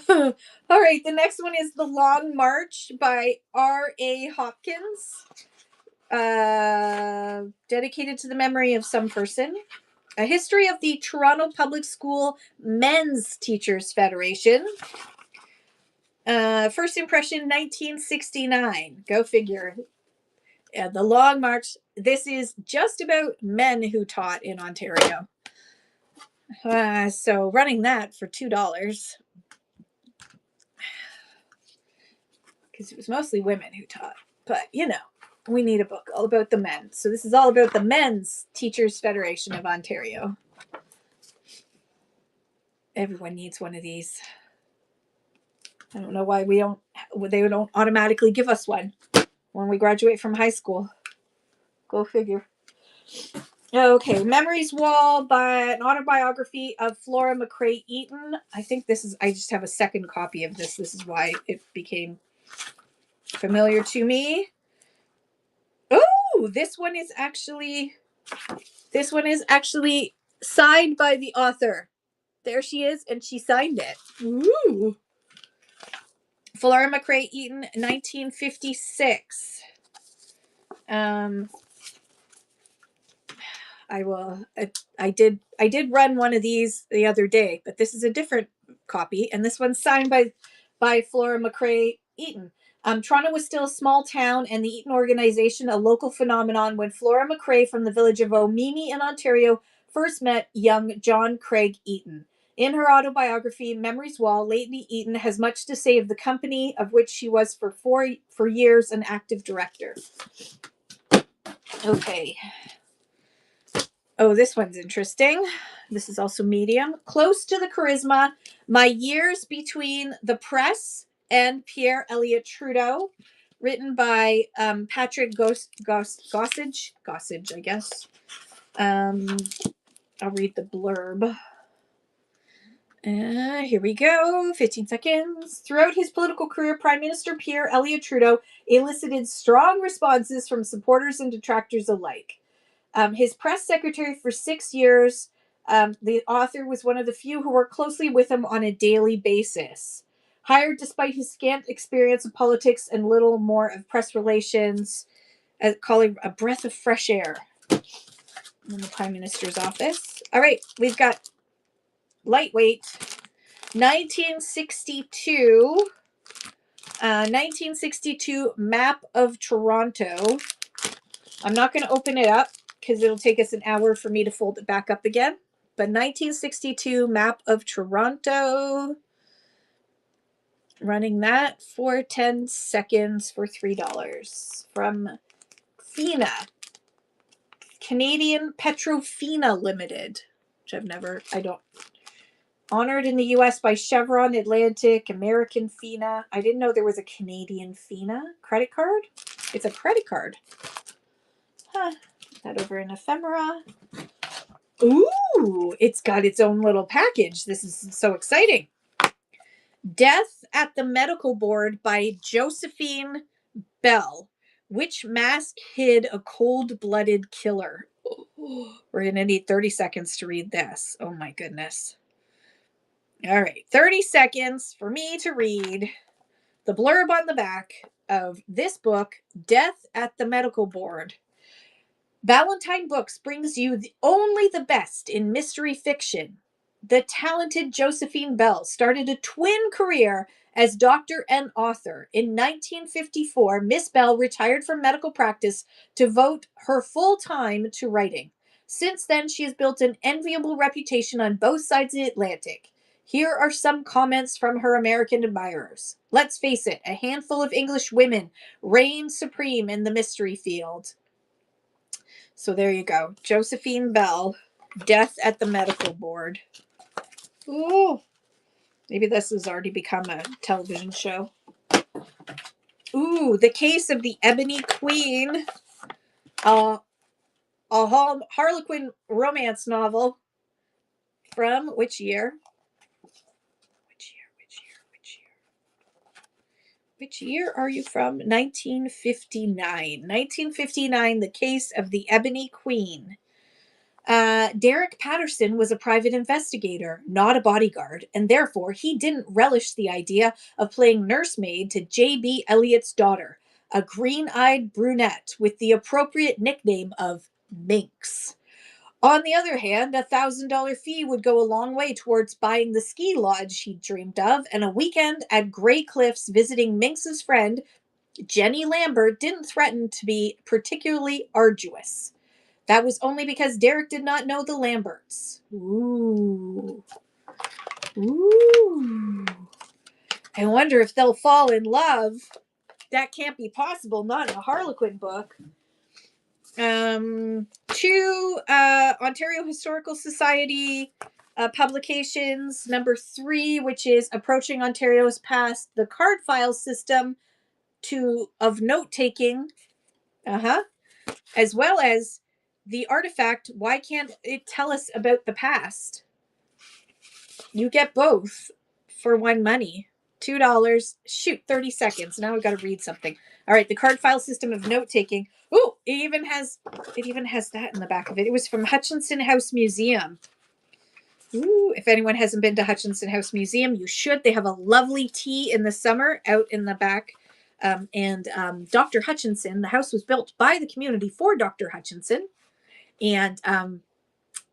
right, the next one is The Long March by R.A. Hopkins, dedicated to the memory of some person. A history of the Toronto Public School Men's Teachers Federation. First impression, 1969. Go figure. The Long March. This is just about men who taught in Ontario. So running that for $2, because it was mostly women who taught. But we need a book all about the men. So this is all about the Men's Teachers Federation of Ontario. Everyone needs one of these. I don't know why they don't automatically give us one when we graduate from high school. Go figure. Okay, Memories Wall by an autobiography of Flora McRae Eaton. I just have a second copy of this. This is why it became familiar to me. Oh, this one is actually signed by the author. There she is, and she signed it. Ooh. Flora McRae Eaton, 1956. I did run one of these the other day, but this is a different copy, and this one's signed by Flora McRae Eaton. Toronto was still a small town, and the Eaton organization a local phenomenon when Flora McRae from the village of Omemee in Ontario first met young John Craig Eaton. In her autobiography, Memories Wall, Lady Eaton has much to say of the company of which she was for years an active director. Okay. Oh, this one's interesting. This is also medium. Close to the Charisma, My Years Between the Press and Pierre Elliott Trudeau, written by Patrick Gossage, I guess. I'll read the blurb. Here we go. 15 seconds. Throughout his political career, Prime Minister Pierre Elliott Trudeau elicited strong responses from supporters and detractors alike. His press secretary for 6 years, the author was one of the few who worked closely with him on a daily basis. Hired despite his scant experience of politics and little more of press relations, calling a breath of fresh air in the Prime Minister's office. All right, we've got lightweight 1962 map of Toronto. I'm not going to open it up because it'll take us an hour for me to fold it back up again. But 1962 map of Toronto. Running that for 10 seconds for $3 from FINA, Canadian Petrofina Limited, which honored in the US by Chevron, Atlantic, American FINA. I didn't know there was a Canadian FINA credit card. It's a credit card. Huh. That over in ephemera. Ooh, it's got its own little package. This is so exciting. Death at the Medical Board by Josephine Bell. Which mask hid a cold-blooded killer? We're going to need 30 seconds to read this. Oh my goodness. All right, 30 seconds for me to read the blurb on the back of this book, Death at the Medical Board. Ballantine Books brings you only the best in mystery fiction. The talented Josephine Bell started a twin career as doctor and author. In 1954, Miss Bell retired from medical practice to devote her full time to writing. Since then, she has built an enviable reputation on both sides of the Atlantic. Here are some comments from her American admirers. Let's face it, a handful of English women reign supreme in the mystery field. So there you go. Josephine Bell, Death at the Medical Board. Ooh. Maybe this has already become a television show. Ooh, The Case of the Ebony Queen. A Harlequin romance novel. From which year? Which year are you from? 1959. 1959, The Case of the Ebony Queen. Derek Patterson was a private investigator, not a bodyguard, and therefore he didn't relish the idea of playing nursemaid to J.B. Elliott's daughter, a green-eyed brunette with the appropriate nickname of Minx. On the other hand, a $1,000 fee would go a long way towards buying the ski lodge he dreamed of, and a weekend at Grey Cliffs visiting Minx's friend, Jenny Lambert, didn't threaten to be particularly arduous. That was only because Derek did not know the Lamberts. Ooh. Ooh. I wonder if they'll fall in love. That can't be possible, not in a Harlequin book. Two Ontario Historical Society publications. Number 3, which is Approaching Ontario's Past, the card file system of note-taking. As well as the artifact, Why Can't It Tell Us About the Past? You get both for one money. $2. Shoot, 30 seconds. Now we've got to read something. All right, the card file system of note-taking. Ooh, it even has that in the back of it. It was from Hutchinson House Museum. Ooh, if anyone hasn't been to Hutchinson House Museum, you should. They have a lovely tea in the summer out in the back. Dr. Hutchinson, the house was built by the community for Dr. Hutchinson. And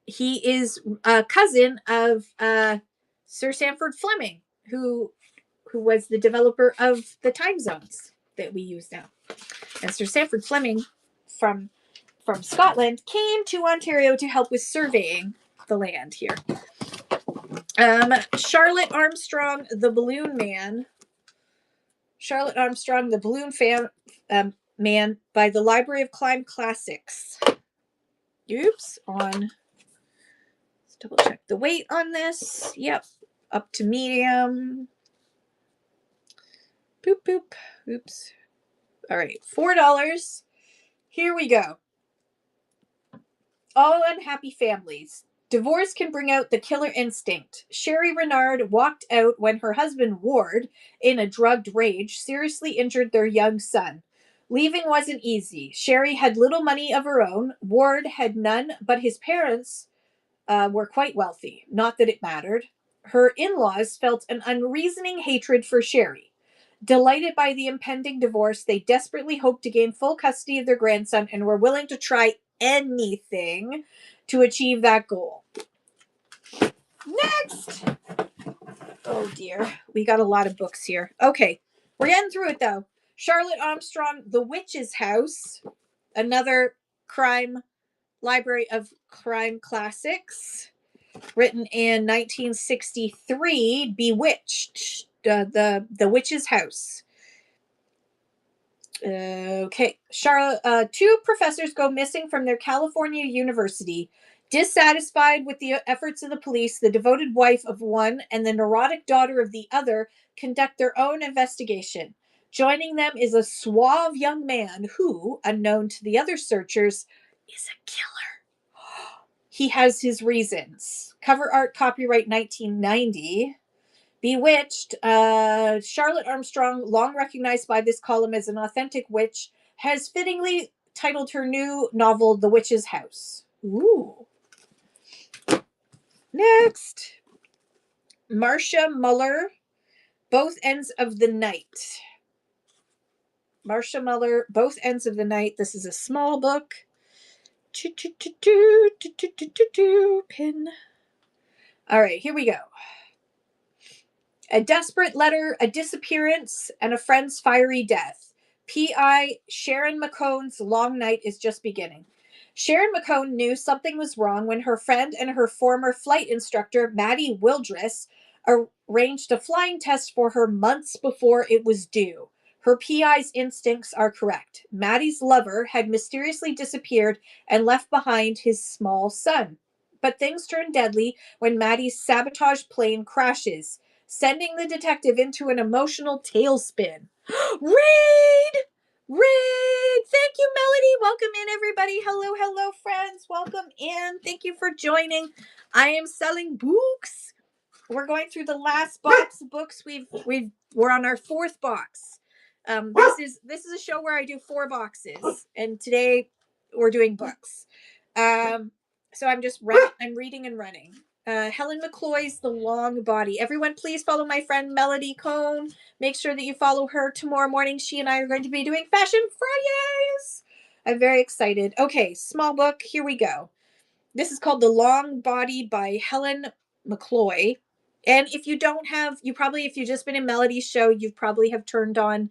he is a cousin of Sir Sandford Fleming, who was the developer of the time zones that we use now. And Sir Sandford Fleming from Scotland came to Ontario to help with surveying the land here. Charlotte Armstrong, the Balloon Man. Charlotte Armstrong, the Balloon Man, by the Library of Climb Classics. Oops, let's double check the weight on this. Yep, up to medium. Boop, boop. Oops. All right, $4. Here we go. All Unhappy Families. Divorce can bring out the killer instinct. Sherry Renard walked out when her husband, Ward, in a drugged rage, seriously injured their young son. Leaving wasn't easy. Sherry had little money of her own. Ward had none, but his parents were quite wealthy. Not that it mattered. Her in-laws felt an unreasoning hatred for Sherry. Delighted by the impending divorce, they desperately hoped to gain full custody of their grandson and were willing to try anything to achieve that goal. Next! Oh dear, we got a lot of books here. Okay, we're getting through it though. Charlotte Armstrong, The Witch's House, another Library of Crime Classics, written in 1963. Bewitched, the Witch's House. Okay, Charlotte. 2 professors go missing from their California university. Dissatisfied with the efforts of the police, the devoted wife of one and the neurotic daughter of the other conduct their own investigation. Joining them is a suave young man who, unknown to the other searchers, is a killer. He has his reasons. Cover art, copyright 1990. Bewitched, Charlotte Armstrong, long recognized by this column as an authentic witch, has fittingly titled her new novel The Witch's House. Ooh. Next. Marcia Muller, Both Ends of the Night. Marcia Muller, Both Ends of the Night. This is a small book. Pin. All right, here we go. A desperate letter, a disappearance, and a friend's fiery death. P.I. Sharon McCone's long night is just beginning. Sharon McCone knew something was wrong when her friend and her former flight instructor, Maddie Wildress, arranged a flying test for her months before it was due. Her PI's instincts are correct. Maddie's lover had mysteriously disappeared and left behind his small son. But things turn deadly when Maddie's sabotage plane crashes, sending the detective into an emotional tailspin. Raid! Raid! Thank you, Melody. Welcome in, everybody. Hello, hello, friends. Welcome in. Thank you for joining. I am selling books. We're going through the last box of books. We're on our fourth box. This is a show where I do 4 boxes, and today we're doing books. So I'm reading and running. Helen McCloy's The Long Body. Everyone, please follow my friend Melody Cohn. Make sure that you follow her tomorrow morning. She and I are going to be doing Fashion Fridays. I'm very excited. Okay, small book. Here we go. This is called The Long Body by Helen McCloy. And if you don't have, if you've just been in Melody's show, you probably have turned on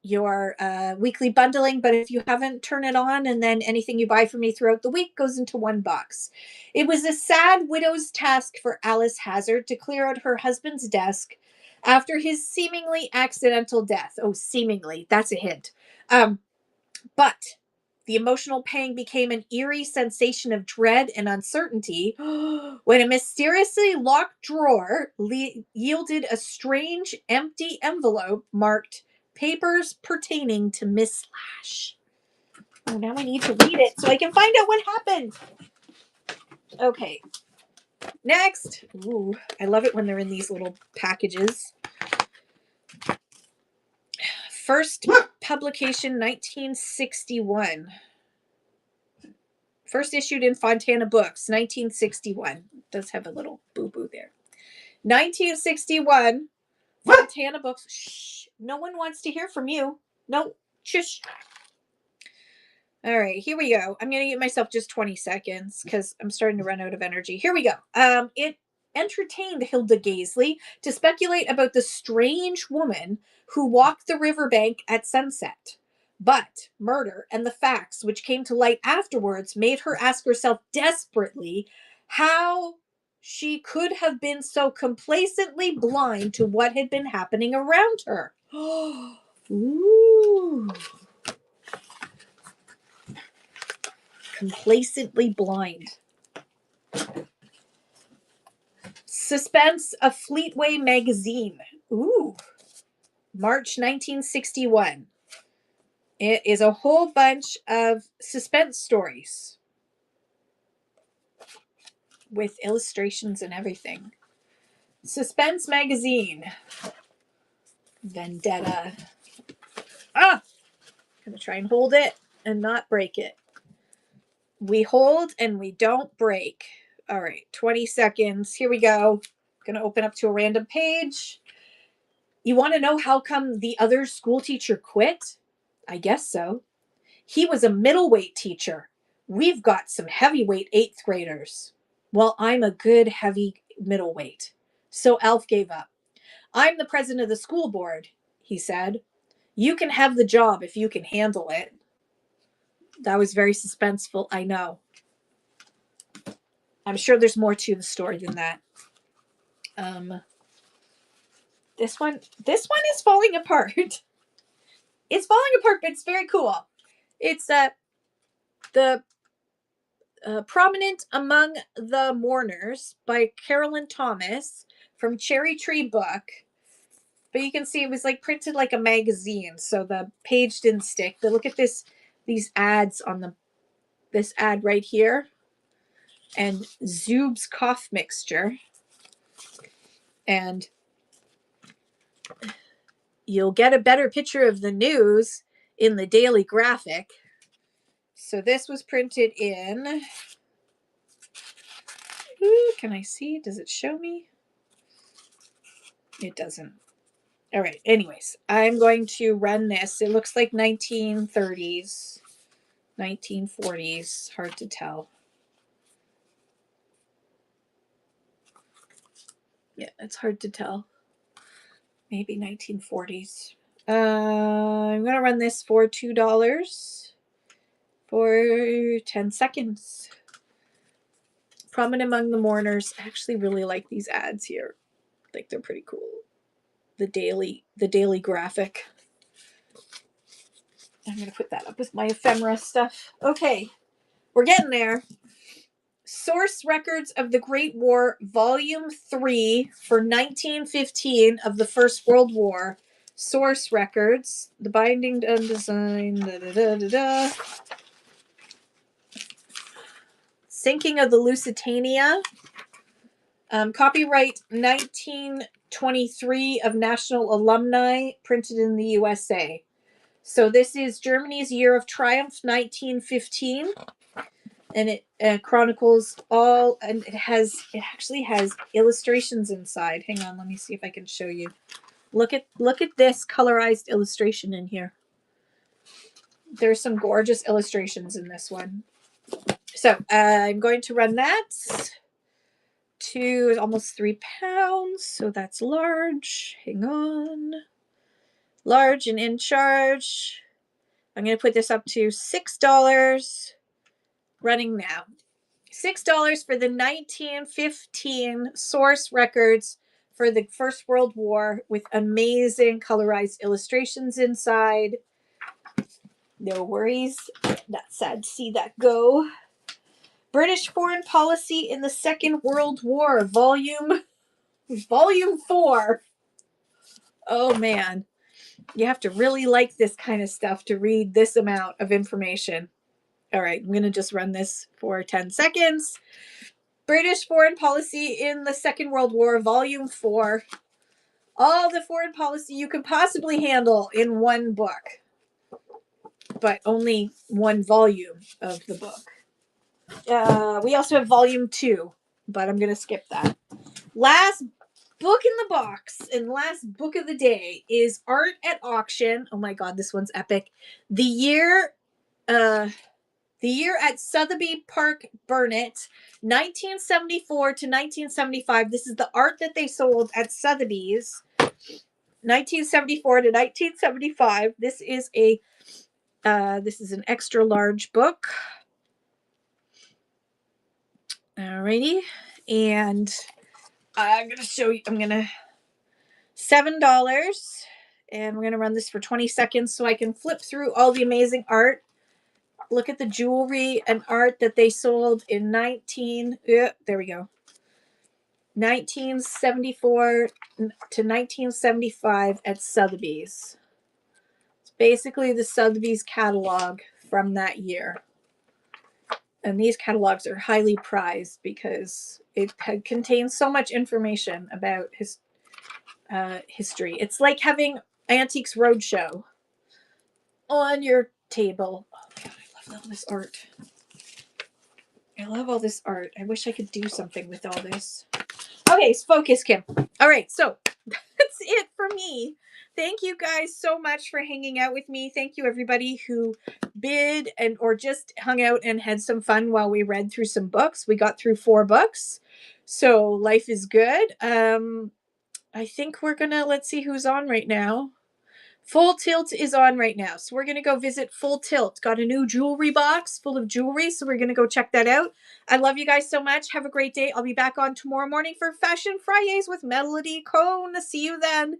your weekly bundling. But if you haven't, turn it on, and then anything you buy from me throughout the week goes into one box. It was a sad widow's task for Alice Hazard to clear out her husband's desk after his seemingly accidental death. Oh, seemingly, that's a hint. But the emotional pang became an eerie sensation of dread and uncertainty when a mysteriously locked drawer yielded a strange, empty envelope marked "Papers Pertaining to Miss Slash." Oh, now I need to read it so I can find out what happened. Okay. Next. Ooh, I love it when they're in these little packages. First publication, 1961. First issued in Fontana Books, 1961. Does have a little boo-boo there. 1961, Fontana Books. Shh. No one wants to hear from you. No, shush. All right, here we go. I'm going to give myself just 20 seconds because I'm starting to run out of energy. Here we go. It entertained Hilda Gaisley to speculate about the strange woman who walked the riverbank at sunset. But murder and the facts which came to light afterwards made her ask herself desperately how she could have been so complacently blind to what had been happening around her. Ooh. Complacently blind. Suspense, a Fleetway magazine. Ooh. March 1961. It is a whole bunch of suspense stories with illustrations and everything. Suspense magazine. Vendetta. I'm going to try and hold it and not break it. We hold and we don't break. All right, 20 seconds. Here we go. Going to open up to a random page. You want to know how come the other school teacher quit? I guess so. He was a middleweight teacher. We've got some heavyweight 8th graders. Well, I'm a good heavy middleweight. So Alf gave up. I'm the president of the school board, he said. You can have the job if you can handle it. That was very suspenseful, I know. I'm sure there's more to the story than that. This one is falling apart. It's falling apart, but it's very cool. It's the Prominent Among the Mourners by Carolyn Thomas from Cherry Tree Book. But you can see it was like printed like a magazine, so the page didn't stick. But look at these ads on this ad right here. And Zoob's cough mixture. And you'll get a better picture of the news in the Daily Graphic. So this was printed in... Ooh, can I see? Does it show me? It doesn't. All right. Anyways, I'm going to run this. It looks like 1930s, 1940s. Hard to tell. Yeah, it's hard to tell. Maybe 1940s. I'm going to run this for $2 for 10 seconds. Prominent among the mourners. I actually really like these ads here. I think they're pretty cool. The daily graphic. I'm going to put that up with my ephemera stuff. Okay, we're getting there. Source Records of the Great War, Volume 3 for 1915 of the First World War. Source Records. The binding and design. Sinking of the Lusitania. Copyright 1923 of National Alumni, printed in the USA. So this is Germany's Year of Triumph, 1915. And it chronicles all, and it actually has illustrations inside. Hang on, let me see if I can show you. Look at this colorized illustration in here. There's some gorgeous illustrations in this one. So I'm going to run that to almost 3 pounds. So that's large. Hang on. Large and in charge. I'm going to put this up to $6. Running now. $6 for the 1915 source records for the First World War with amazing colorized illustrations inside. No worries. Not sad to see that go. British Foreign Policy in the Second World War, Volume 4. Oh man. You have to really like this kind of stuff to read this amount of information. All right, I'm going to just run this for 10 seconds. British Foreign Policy in the Second World War, Volume 4. All the foreign policy you can possibly handle in one book, but only one volume of the book. We also have Volume 2, but I'm going to skip that. Last book in the box and last book of the day is Art at Auction. Oh my God, this one's epic. The Year at Sotheby Park Burnet, 1974 to 1975. This is the art that they sold at Sotheby's, 1974 to 1975. This is an extra large book. Alrighty, and I'm gonna show you. I'm gonna $7, and we're gonna run this for 20 seconds so I can flip through all the amazing art. Look at the jewelry and art that they sold in 1974 to 1975 at Sotheby's. It's basically the Sotheby's catalog from that year. And these catalogs are highly prized because it contains so much information about his history. It's like having Antiques Roadshow on your table. Oh my God, I love all this art. I love all this art. I wish I could do something with all this. Okay, focus, Kim. All right, so that's it for me. Thank you guys so much for hanging out with me. Thank you everybody who bid or just hung out and had some fun while we read through some books. We got through 4 books, so life is good. I think we're gonna, let's see who's on right now. Full Tilt is on right now. So we're going to go visit Full Tilt. Got a new jewelry box full of jewelry. So we're going to go check that out. I love you guys so much. Have a great day. I'll be back on tomorrow morning for Fashion Fridays with Melody Cohn. See you then.